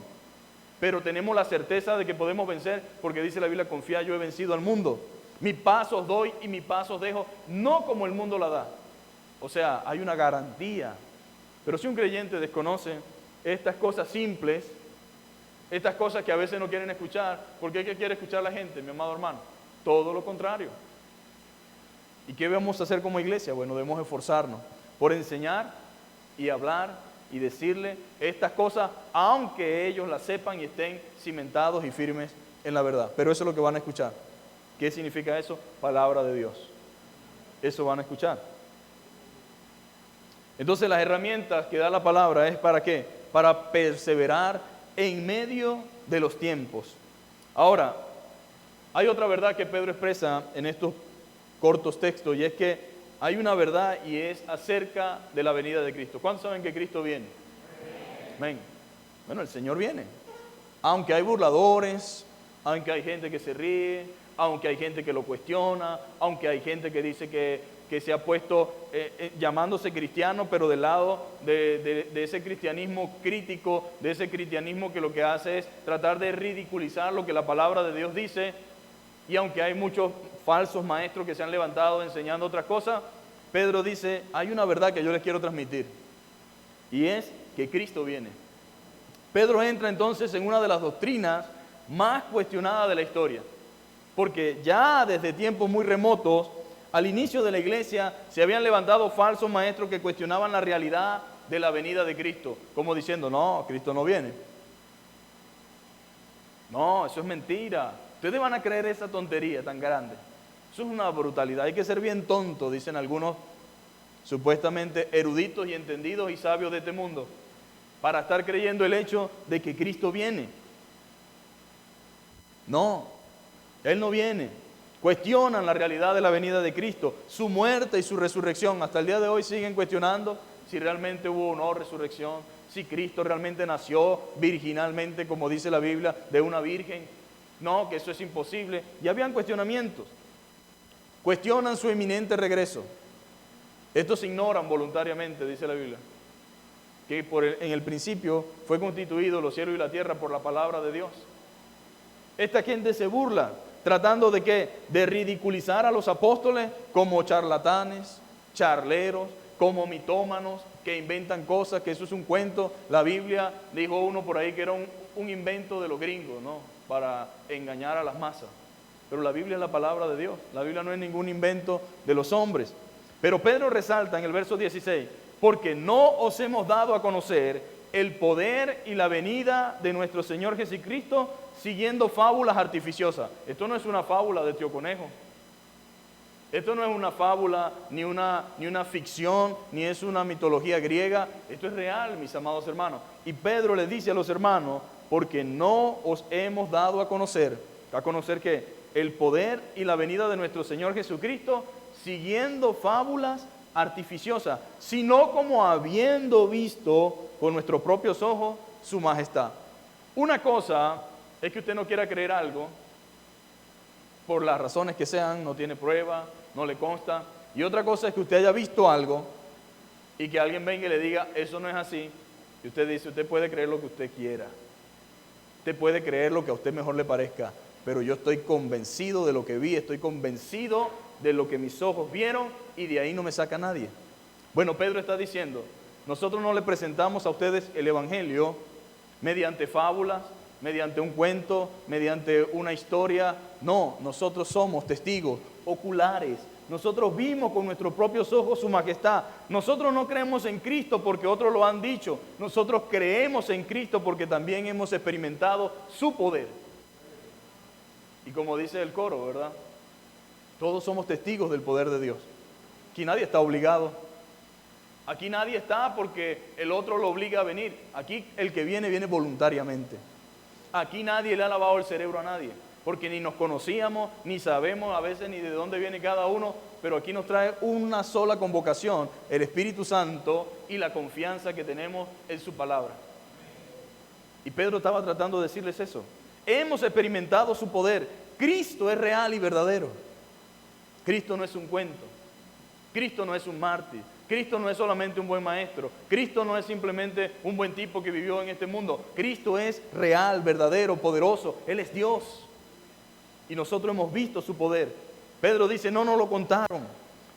pero tenemos la certeza de que podemos vencer, porque dice la Biblia, confía, yo he vencido al mundo. Mi paz os doy y mi paz os dejo, no como el mundo la da. O sea, hay una garantía. Pero si un creyente desconoce estas cosas simples, estas cosas que a veces no quieren escuchar, ¿por qué quiere escuchar la gente, mi amado hermano? Todo lo contrario. ¿Y qué vamos a hacer como iglesia? Bueno, debemos esforzarnos por enseñar y hablar y decirle estas cosas, aunque ellos las sepan y estén cimentados y firmes en la verdad. Pero eso es lo que van a escuchar. ¿Qué significa eso? Palabra de Dios. Eso van a escuchar. Entonces las herramientas que da la palabra es ¿para qué? Para perseverar en medio de los tiempos. Ahora, hay otra verdad que Pedro expresa en estos cortos textos, y es que hay una verdad y es acerca de la venida de Cristo. ¿Cuántos saben que Cristo viene? Amén. Bueno, el Señor viene. Aunque hay burladores, aunque hay gente que se ríe, aunque hay gente que lo cuestiona, aunque hay gente que dice que se ha puesto llamándose cristiano, pero del lado de ese cristianismo crítico, de ese cristianismo que lo que hace es tratar de ridiculizar lo que la palabra de Dios dice. y aunque hay muchos falsos maestros que se han levantado enseñando otras cosas, Pedro dice, hay una verdad que yo les quiero transmitir, y es que Cristo viene. Pedro entra entonces en una de las doctrinas más cuestionadas de la historia, porque ya desde tiempos muy remotos, al inicio de la iglesia, se habían levantado falsos maestros que cuestionaban la realidad de la venida de Cristo, como diciendo, no, Cristo no viene. No, eso es mentira. Ustedes van a creer esa tontería tan grande. Eso es una brutalidad. Hay que ser bien tonto, dicen algunos supuestamente eruditos y entendidos y sabios de este mundo, para estar creyendo el hecho de que Cristo viene. No, Él no viene. Cuestionan la realidad de la venida de Cristo, su muerte y su resurrección. Hasta el día de hoy siguen cuestionando si realmente hubo o no resurrección, si Cristo realmente nació virginalmente, como dice la Biblia, de una virgen. No, que eso es imposible. Y habían cuestionamientos. Cuestionan su inminente regreso. Estos se ignoran voluntariamente, dice la Biblia, que en el principio fue constituido los cielos y la tierra por la palabra de Dios. Esta gente se burla, tratando de ¿qué? De ridiculizar a los apóstoles como charlatanes, charleros, como mitómanos, que inventan cosas, que eso es un cuento. La Biblia, dijo uno por ahí, que era un invento de los gringos, ¿no? Para engañar a las masas. Pero la Biblia es la palabra de Dios. La Biblia no es ningún invento de los hombres. Pero Pedro resalta en el verso 16, porque no os hemos dado a conocer el poder y la venida de nuestro Señor Jesucristo siguiendo fábulas artificiosas. Esto no es una fábula de Tío Conejo. Esto no es una fábula, ni una ficción, ni es una mitología griega. Esto es real, mis amados hermanos. Y Pedro le dice a los hermanos, porque no os hemos dado a conocer ¿qué? El poder y la venida de nuestro Señor Jesucristo, siguiendo fábulas artificiosas, sino como habiendo visto con nuestros propios ojos su majestad. Una cosa es que usted no quiera creer algo, por las razones que sean, no tiene prueba, no le consta. Y otra cosa es que usted haya visto algo y que alguien venga y le diga, eso no es así. Y usted dice, usted puede creer lo que usted quiera. Usted puede creer lo que a usted mejor le parezca. Pero yo estoy convencido de lo que vi, estoy convencido de lo que mis ojos vieron y de ahí no me saca nadie. Bueno, Pedro está diciendo, nosotros no le presentamos a ustedes el Evangelio mediante fábulas, mediante un cuento, mediante una historia. No, nosotros somos testigos oculares. Nosotros vimos con nuestros propios ojos su majestad. Nosotros no creemos en Cristo porque otros lo han dicho. Nosotros creemos en Cristo porque también hemos experimentado su poder. Y como dice el coro, ¿verdad? Todos somos testigos del poder de Dios. Aquí nadie está obligado. Aquí nadie está porque el otro lo obliga a venir. Aquí el que viene, viene voluntariamente. Aquí nadie le ha lavado el cerebro a nadie, porque ni nos conocíamos, ni sabemos a veces ni de dónde viene cada uno, pero aquí nos trae una sola convocación, el Espíritu Santo y la confianza que tenemos en su palabra. Y Pedro estaba tratando de decirles eso. Hemos experimentado su poder. Cristo es real y verdadero. Cristo no es un cuento. Cristo no es un mártir. Cristo no es solamente un buen maestro. Cristo no es simplemente un buen tipo que vivió en este mundo. Cristo es real, verdadero, poderoso. Él es Dios. Y nosotros hemos visto su poder. Pedro dice, no nos lo contaron.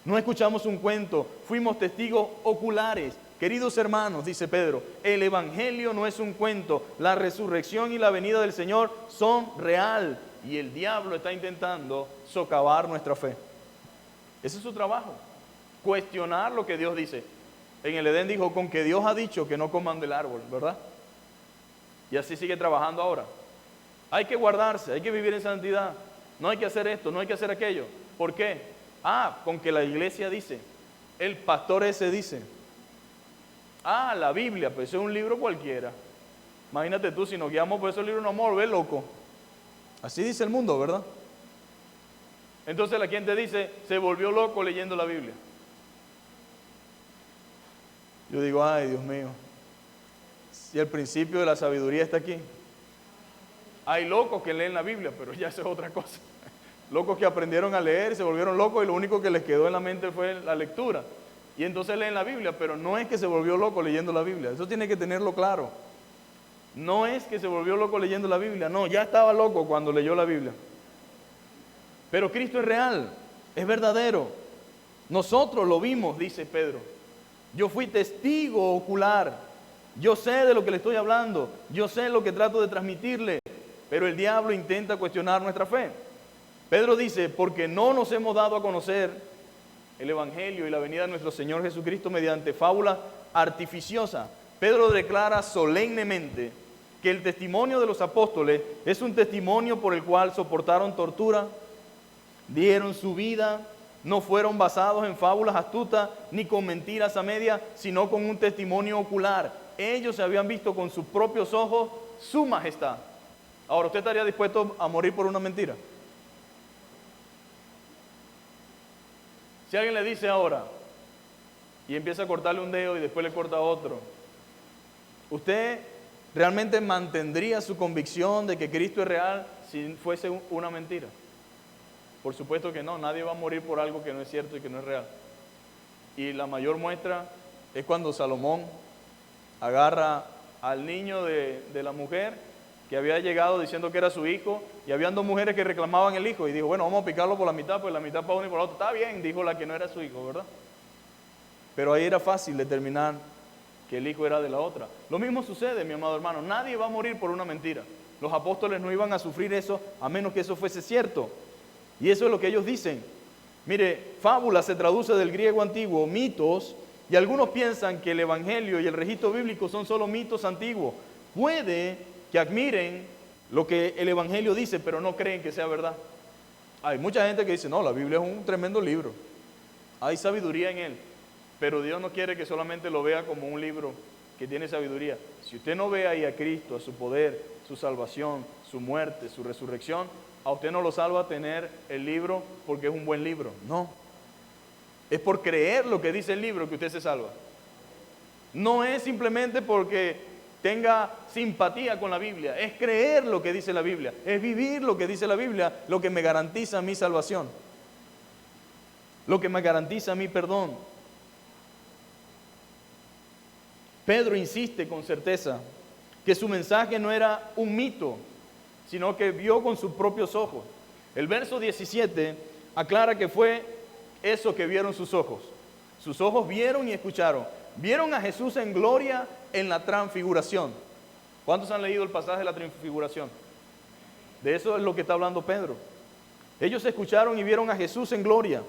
No escuchamos un cuento. Fuimos testigos oculares. Queridos hermanos, dice Pedro, el Evangelio no es un cuento. La resurrección y la venida del Señor son real. Y el diablo está intentando socavar nuestra fe. Ese es su trabajo. Cuestionar lo que Dios dice. En el Edén dijo, con que Dios ha dicho que no coman del árbol, ¿verdad? Y así sigue trabajando ahora. Hay que guardarse, hay que vivir en santidad. No hay que hacer esto, no hay que hacer aquello. ¿Por qué? Con que la iglesia dice. El pastor ese dice. La Biblia, pues eso es un libro cualquiera. Imagínate tú, si nos guiamos por esos libros nos vamos a volver locos. Así dice el mundo, ¿verdad? Entonces la gente dice, se volvió loco leyendo la Biblia. Yo digo, ay Dios mío, si el principio de la sabiduría está aquí. Hay locos que leen la Biblia, pero ya eso es otra cosa. Locos que aprendieron a leer, se volvieron locos y lo único que les quedó en la mente fue la lectura. Y entonces leen la Biblia, pero no es que se volvió loco leyendo la Biblia. Eso tiene que tenerlo claro. No es que se volvió loco leyendo la Biblia, no, ya estaba loco cuando leyó la Biblia. Pero Cristo es real, es verdadero. Nosotros lo vimos, dice Pedro. Yo fui testigo ocular. Yo sé de lo que le estoy hablando. Yo sé lo que trato de transmitirle. Pero el diablo intenta cuestionar nuestra fe. Pedro dice, porque no nos hemos dado a conocer el Evangelio y la venida de nuestro Señor Jesucristo mediante fábula artificiosa. Pedro declara solemnemente que el testimonio de los apóstoles es un testimonio por el cual soportaron tortura, dieron su vida, no fueron basados en fábulas astutas ni con mentiras a medias, sino con un testimonio ocular. Ellos se habían visto con sus propios ojos su majestad. Ahora, ¿usted estaría dispuesto a morir por una mentira? Si alguien le dice ahora y empieza a cortarle un dedo y después le corta otro, ¿usted realmente mantendría su convicción de que Cristo es real si fuese una mentira? Por supuesto que no, nadie va a morir por algo que no es cierto y que no es real. Y la mayor muestra es cuando Salomón agarra al niño de la mujer que había llegado diciendo que era su hijo, y habían dos mujeres que reclamaban el hijo, y dijo, bueno, vamos a picarlo por la mitad, pues la mitad para uno y por la otra. Está bien, dijo la que no era su hijo, ¿verdad? Pero ahí era fácil determinar que el hijo era de la otra. Lo mismo sucede, mi amado hermano, nadie va a morir por una mentira. Los apóstoles no iban a sufrir eso a menos que eso fuese cierto. Y eso es lo que ellos dicen. Mire, fábula se traduce del griego antiguo, mitos, y algunos piensan que el Evangelio y el registro bíblico son solo mitos antiguos. Puede que admiren lo que el Evangelio dice, pero no creen que sea verdad. Hay mucha gente que dice, no, la Biblia es un tremendo libro. Hay sabiduría en él, pero Dios no quiere que solamente lo vea como un libro que tiene sabiduría. Si usted no ve ahí a Cristo, a su poder, su salvación, su muerte, su resurrección, a usted no lo salva tener el libro porque es un buen libro. No. Es por creer lo que dice el libro que usted se salva. No es simplemente porque tenga simpatía con la Biblia, es creer lo que dice la Biblia, es vivir lo que dice la Biblia, lo que me garantiza mi salvación, lo que me garantiza mi perdón. Pedro insiste con certeza que su mensaje no era un mito, sino que vio con sus propios ojos. El verso 17 aclara que fue eso que vieron sus ojos. Sus ojos vieron y escucharon. Vieron a Jesús en gloria en la transfiguración. ¿Cuántos han leído el pasaje de la transfiguración? De eso es lo que está hablando Pedro. Ellos escucharon y vieron a Jesús en gloria.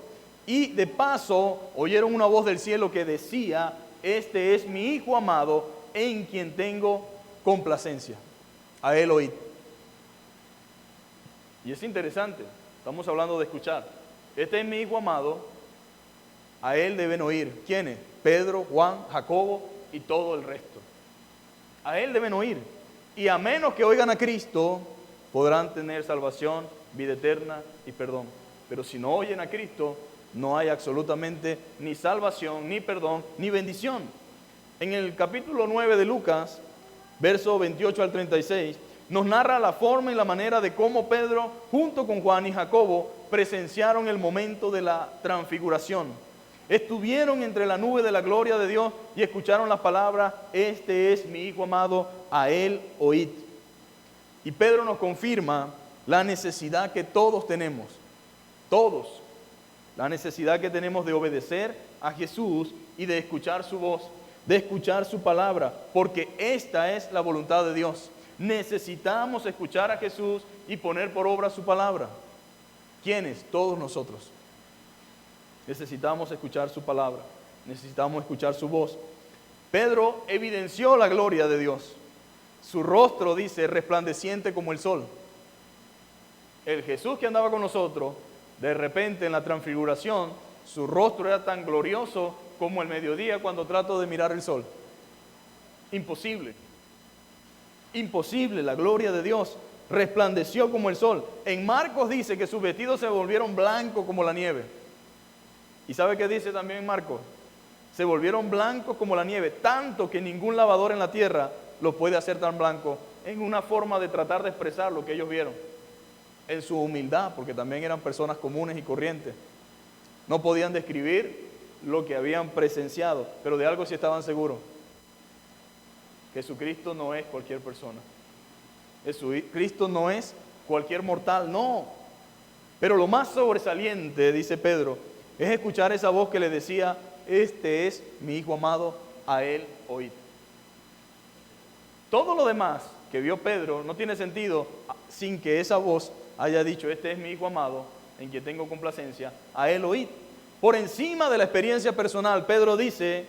Y de paso oyeron una voz del cielo que decía, este es mi Hijo amado en quien tengo complacencia. A él oíd. Y es interesante, estamos hablando de escuchar. Este es mi Hijo amado, a él deben oír. ¿Quiénes? Pedro, Juan, Jacobo y todo el resto. A él deben oír. Y a menos que oigan a Cristo, podrán tener salvación, vida eterna y perdón. Pero si no oyen a Cristo, no hay absolutamente ni salvación, ni perdón, ni bendición. En el capítulo 9 de Lucas, verso 28 al 36, nos narra la forma y la manera de cómo Pedro, junto con Juan y Jacobo, presenciaron el momento de la transfiguración. Estuvieron entre la nube de la gloria de Dios y escucharon las palabras, este es mi Hijo amado, a él oíd. Y Pedro nos confirma la necesidad que todos tenemos, todos, la necesidad que tenemos de obedecer a Jesús y de escuchar su voz, de escuchar su palabra, porque esta es la voluntad de Dios. Necesitamos escuchar a Jesús y poner por obra su palabra. ¿Quiénes? Todos nosotros. Necesitamos escuchar su palabra, necesitamos escuchar su voz. Pedro evidenció la gloria de Dios. Su rostro, dice, resplandeciente como el sol. El Jesús que andaba con nosotros, de repente en la transfiguración, su rostro era tan glorioso como el mediodía cuando trato de mirar el sol. Imposible. Imposible, la gloria de Dios resplandeció como el sol. En Marcos dice que sus vestidos se volvieron blancos como la nieve. ¿Y sabe qué dice también Marcos? Se volvieron blancos como la nieve, tanto que ningún lavador en la tierra los puede hacer tan blancos, en una forma de tratar de expresar lo que ellos vieron, en su humildad, porque también eran personas comunes y corrientes. No podían describir lo que habían presenciado, pero de algo sí estaban seguros. Jesucristo no es cualquier persona. Jesucristo no es cualquier mortal, no. Pero lo más sobresaliente, dice Pedro, es escuchar esa voz que le decía, este es mi Hijo amado, a él oíd. Todo lo demás que vio Pedro no tiene sentido sin que esa voz haya dicho, este es mi Hijo amado, en quien tengo complacencia, a él oíd. Por encima de la experiencia personal, Pedro dice,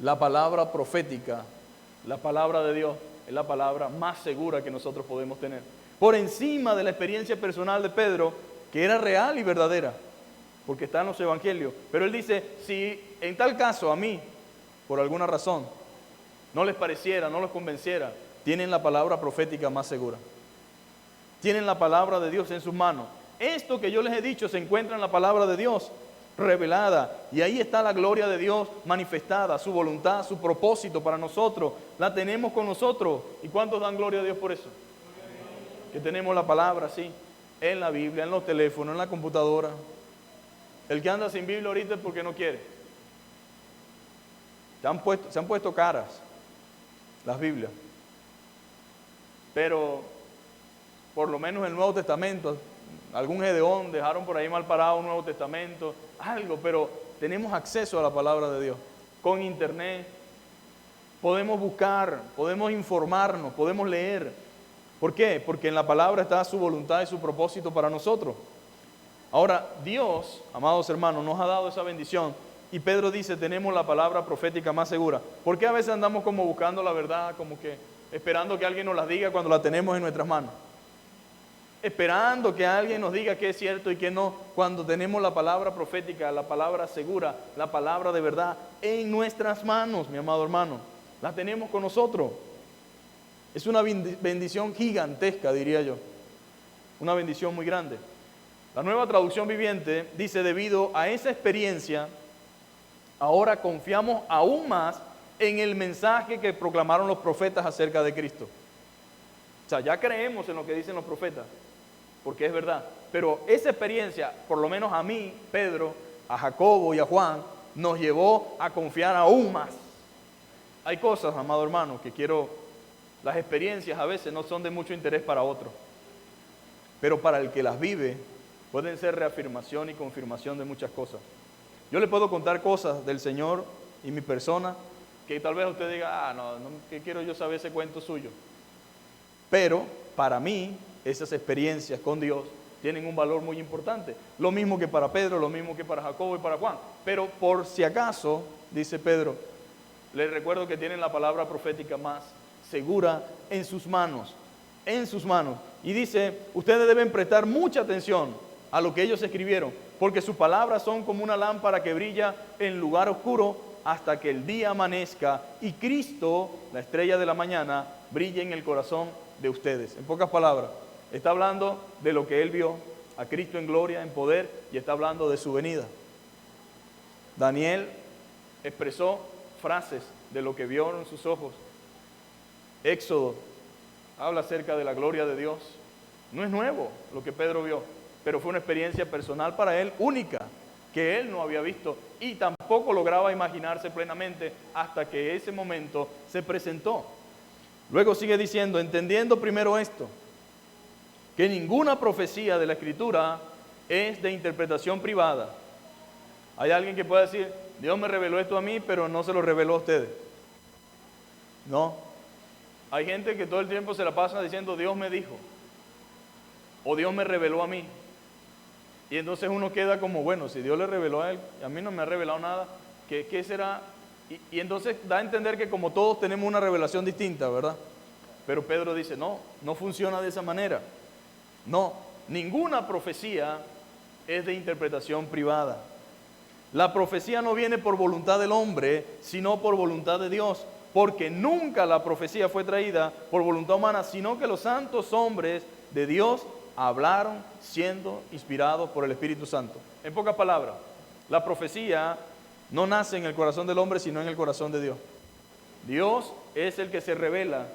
la palabra profética, la palabra de Dios, es la palabra más segura que nosotros podemos tener. Por encima de la experiencia personal de Pedro, que era real y verdadera, porque está en los evangelios. Pero él dice, si en tal caso a mí, por alguna razón, no les pareciera, no los convenciera, tienen la palabra profética más segura. Tienen la palabra de Dios en sus manos. Esto que yo les he dicho se encuentra en la palabra de Dios revelada, y ahí está la gloria de Dios manifestada, su voluntad, su propósito para nosotros, la tenemos con nosotros. ¿Y cuántos dan gloria a Dios por eso? Que tenemos la palabra, sí, en la Biblia, en los teléfonos, en la computadora. El que anda sin Biblia ahorita es porque no quiere. Se han puesto caras las Biblias, pero por lo menos el Nuevo Testamento, algún Gedeón dejaron por ahí mal parado un Nuevo Testamento, algo, pero tenemos acceso a la palabra de Dios. Con internet podemos buscar, podemos informarnos, podemos leer. ¿Por qué? Porque en la palabra está su voluntad y su propósito para nosotros. Ahora, Dios, amados hermanos, nos ha dado esa bendición. Y Pedro dice, tenemos la palabra profética más segura. ¿Por qué a veces andamos como buscando la verdad, como que esperando que alguien nos la diga cuando la tenemos en nuestras manos? Esperando que alguien nos diga qué es cierto y qué no, cuando tenemos la palabra profética, la palabra segura, la palabra de verdad en nuestras manos, mi amado hermano. La tenemos con nosotros. Es una bendición gigantesca, diría yo. Una bendición muy grande. La Nueva Traducción Viviente dice, debido a esa experiencia, ahora confiamos aún más en el mensaje que proclamaron los profetas acerca de Cristo. O sea, ya creemos en lo que dicen los profetas, porque es verdad. Pero esa experiencia, por lo menos a mí, Pedro, a Jacobo y a Juan, nos llevó a confiar aún más. Hay cosas, amado hermano, las experiencias a veces no son de mucho interés para otros, pero para el que las vive, pueden ser reafirmación y confirmación de muchas cosas. Yo le puedo contar cosas del Señor y mi persona, que tal vez usted diga, no, ¿qué quiero yo saber ese cuento suyo? Pero para mí, esas experiencias con Dios tienen un valor muy importante. Lo mismo que para Pedro, lo mismo que para Jacobo y para Juan. Pero por si acaso, dice Pedro, les recuerdo que tienen la palabra profética más segura en sus manos. En sus manos. Y dice, ustedes deben prestar mucha atención a lo que ellos escribieron, porque sus palabras son como una lámpara que brilla en lugar oscuro hasta que el día amanezca y Cristo, la estrella de la mañana, brille en el corazón de ustedes. En pocas palabras, está hablando de lo que él vio, a Cristo en gloria, en poder, y está hablando de su venida. Daniel expresó frases de lo que vio en sus ojos. Éxodo habla acerca de la gloria de Dios. No es nuevo lo que Pedro vio, pero fue una experiencia personal para él, única, que él no había visto y tampoco lograba imaginarse plenamente hasta que ese momento se presentó. Luego sigue diciendo, entendiendo primero esto, que ninguna profecía de la Escritura es de interpretación privada. Hay alguien que pueda decir, Dios me reveló esto a mí, pero no se lo reveló a ustedes. No. Hay gente que todo el tiempo se la pasa diciendo, Dios me dijo, o Dios me reveló a mí. Y entonces uno queda como, bueno, si Dios le reveló a él, y a mí no me ha revelado nada, ¿qué será? Y entonces da a entender que como todos tenemos una revelación distinta, ¿verdad? Pero Pedro dice, no funciona de esa manera. No, ninguna profecía es de interpretación privada. La profecía no viene por voluntad del hombre, sino por voluntad de Dios, porque nunca la profecía fue traída por voluntad humana, sino que los santos hombres de Dios hablaron siendo inspirados por el Espíritu Santo. En pocas palabras, la profecía no nace en el corazón del hombre, sino en el corazón de Dios. Dios es el que se revela,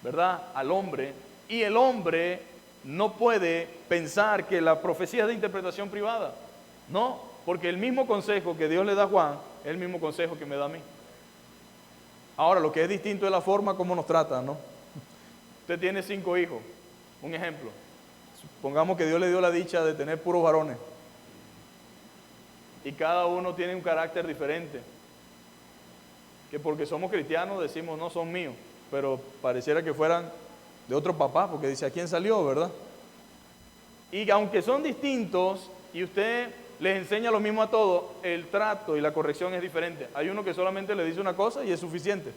¿verdad?, al hombre, y el hombre no puede pensar que la profecía es de interpretación privada. No, porque el mismo consejo que Dios le da a Juan es el mismo consejo que me da a mí. Ahora, lo que es distinto es la forma como nos trata, ¿no? Usted tiene 5 hijos, un ejemplo. Supongamos que Dios le dio la dicha de tener puros varones. Y cada uno tiene un carácter diferente. Que porque somos cristianos decimos, no, son míos. Pero pareciera que fueran de otro papá, porque dice, ¿a quién salió, verdad? Y aunque son distintos, y usted les enseña lo mismo a todos, el trato y la corrección es diferente. Hay uno que solamente le dice una cosa y es suficiente.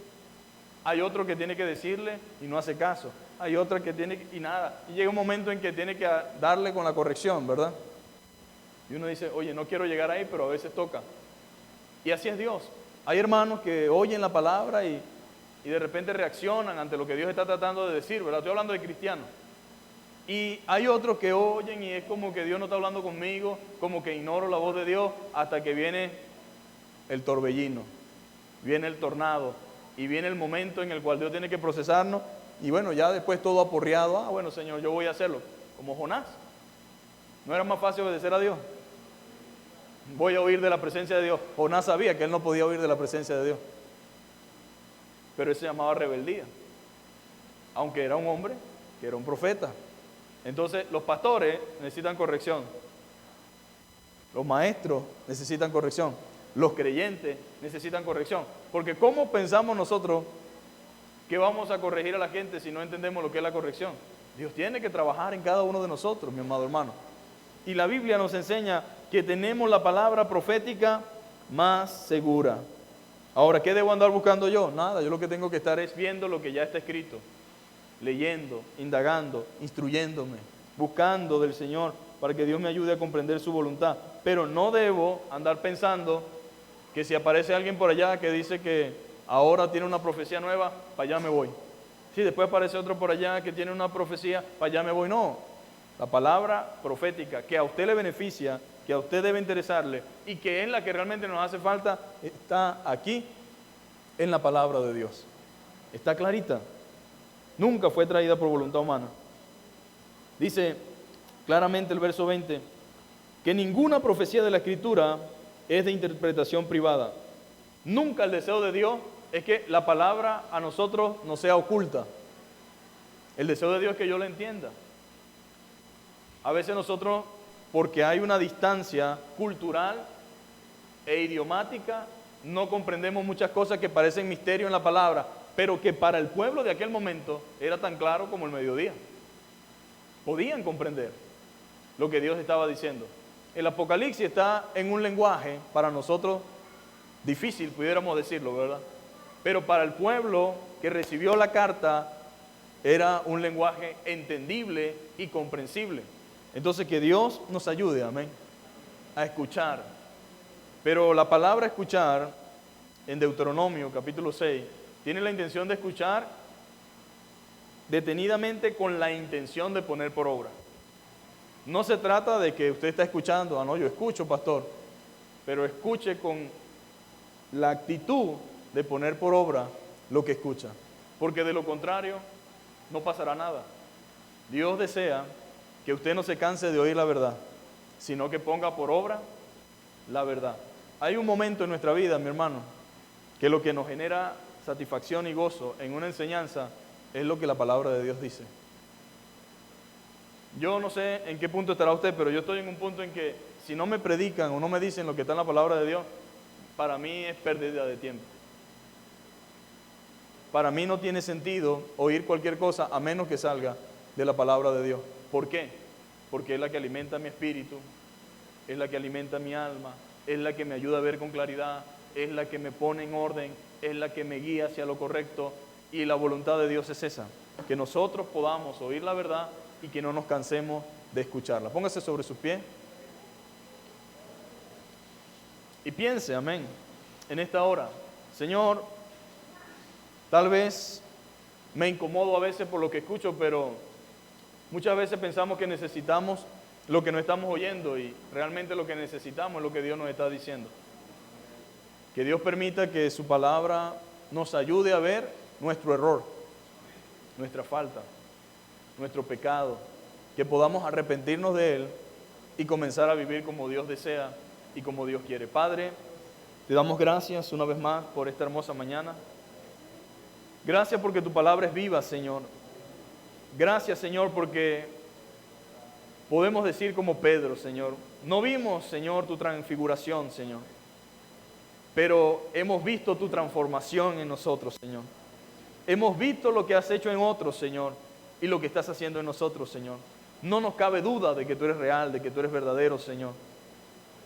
Hay otro que tiene que decirle y no hace caso. Hay otro que tiene y nada. Y llega un momento en que tiene que darle con la corrección, ¿verdad? Y uno dice, oye, no quiero llegar ahí, pero a veces toca. Y así es Dios. Hay hermanos que oyen la palabra y de repente reaccionan ante lo que Dios está tratando de decir, ¿verdad? Estoy hablando de cristianos. Y hay otros que oyen y es como que Dios no está hablando conmigo, como que ignoro la voz de Dios hasta que viene el torbellino, viene el tornado y viene el momento en el cual Dios tiene que procesarnos y bueno, ya después todo aporreado, bueno Señor, yo voy a hacerlo, como Jonás. ¿No era más fácil obedecer a Dios? Voy a huir de la presencia de Dios. Jonás sabía que él no podía huir de la presencia de Dios, pero eso se llamaba rebeldía, aunque era un hombre que era un profeta. Entonces, los pastores necesitan corrección. Los maestros necesitan corrección. Los creyentes necesitan corrección. Porque ¿cómo pensamos nosotros que vamos a corregir a la gente si no entendemos lo que es la corrección? Dios tiene que trabajar en cada uno de nosotros, mi amado hermano. Y la Biblia nos enseña que tenemos la palabra profética más segura. Ahora, ¿qué debo andar buscando yo? Nada, yo lo que tengo que estar es viendo lo que ya está escrito. Leyendo, indagando, instruyéndome, buscando del Señor para que Dios me ayude a comprender su voluntad. Pero no debo andar pensando que si aparece alguien por allá que dice que ahora tiene una profecía nueva, para allá me voy. Si después aparece otro por allá que tiene una profecía, para allá me voy. No, la palabra profética que a usted le beneficia, que a usted debe interesarle y que es la que realmente nos hace falta, está aquí en la palabra de Dios. Está clarita. Nunca fue traída por voluntad humana. Dice claramente el verso 20, que ninguna profecía de la Escritura es de interpretación privada. Nunca el deseo de Dios es que la palabra a nosotros no sea oculta. El deseo de Dios es que yo la entienda. A veces nosotros, porque hay una distancia cultural e idiomática, no comprendemos muchas cosas que parecen misterio en la palabra, pero que para el pueblo de aquel momento era tan claro como el mediodía. Podían comprender lo que Dios estaba diciendo. El Apocalipsis está en un lenguaje para nosotros difícil, pudiéramos decirlo, ¿verdad? Pero para el pueblo que recibió la carta era un lenguaje entendible y comprensible. Entonces que Dios nos ayude, amén, a escuchar. Pero la palabra escuchar en Deuteronomio capítulo 6 tiene la intención de escuchar detenidamente con la intención de poner por obra. No se trata de que usted está escuchando, no, yo escucho, pastor, pero escuche con la actitud de poner por obra lo que escucha, porque de lo contrario no pasará nada. Dios desea que usted no se canse de oír la verdad, sino que ponga por obra la verdad. Hay un momento en nuestra vida, mi hermano, que lo que nos genera satisfacción y gozo en una enseñanza es lo que la palabra de Dios dice. Yo no sé en qué punto estará usted, pero yo estoy en un punto en que si no me predican o no me dicen lo que está en la palabra de Dios, para mí es pérdida de tiempo. Para mí no tiene sentido oír cualquier cosa a menos que salga de la palabra de Dios. ¿Por qué? Porque es la que alimenta mi espíritu, es la que alimenta mi alma, es la que me ayuda a ver con claridad, es la que me pone en orden, es la que me guía hacia lo correcto, y la voluntad de Dios es esa, que nosotros podamos oír la verdad y que no nos cansemos de escucharla. Póngase sobre sus pies y piense, amén, en esta hora. Señor, tal vez me incomodo a veces por lo que escucho, pero muchas veces pensamos que necesitamos lo que no estamos oyendo y realmente lo que necesitamos es lo que Dios nos está diciendo. Que Dios permita que su palabra nos ayude a ver nuestro error, nuestra falta, nuestro pecado, que podamos arrepentirnos de él y comenzar a vivir como Dios desea y como Dios quiere. Padre, te damos gracias una vez más por esta hermosa mañana. Gracias porque tu palabra es viva, Señor. Gracias, Señor, porque podemos decir como Pedro, Señor, no vimos, Señor, tu transfiguración, Señor, pero hemos visto tu transformación en nosotros, Señor. Hemos visto lo que has hecho en otros, Señor, y lo que estás haciendo en nosotros, Señor. No nos cabe duda de que tú eres real, de que tú eres verdadero, Señor.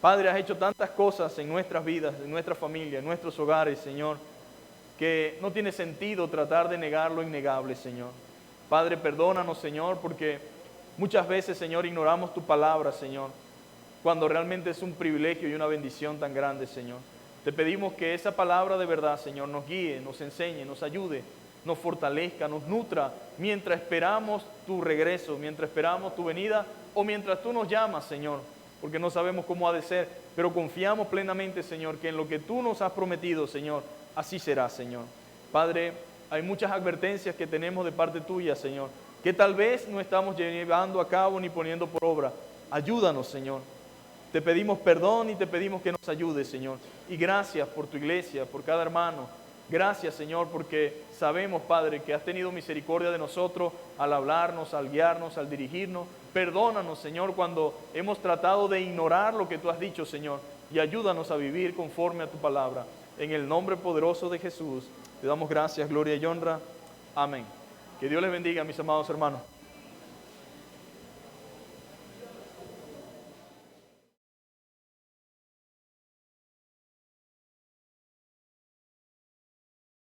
Padre, has hecho tantas cosas en nuestras vidas, en nuestra familia, en nuestros hogares, Señor, que no tiene sentido tratar de negar lo innegable, Señor. Padre, perdónanos, Señor, porque muchas veces, Señor, ignoramos tu palabra, Señor, cuando realmente es un privilegio y una bendición tan grande, Señor. Te pedimos que esa palabra de verdad, Señor, nos guíe, nos enseñe, nos ayude, nos fortalezca, nos nutra, mientras esperamos tu regreso, mientras esperamos tu venida o mientras tú nos llamas, Señor, porque no sabemos cómo ha de ser, pero confiamos plenamente, Señor, que en lo que tú nos has prometido, Señor, así será, Señor. Padre, hay muchas advertencias que tenemos de parte tuya, Señor, que tal vez no estamos llevando a cabo ni poniendo por obra. Ayúdanos, Señor. Te pedimos perdón y te pedimos que nos ayudes, Señor. Y gracias por tu iglesia, por cada hermano. Gracias, Señor, porque sabemos, Padre, que has tenido misericordia de nosotros al hablarnos, al guiarnos, al dirigirnos. Perdónanos, Señor, cuando hemos tratado de ignorar lo que tú has dicho, Señor, y ayúdanos a vivir conforme a tu palabra. En el nombre poderoso de Jesús, te damos gracias, gloria y honra. Amén. Que Dios les bendiga, mis amados hermanos.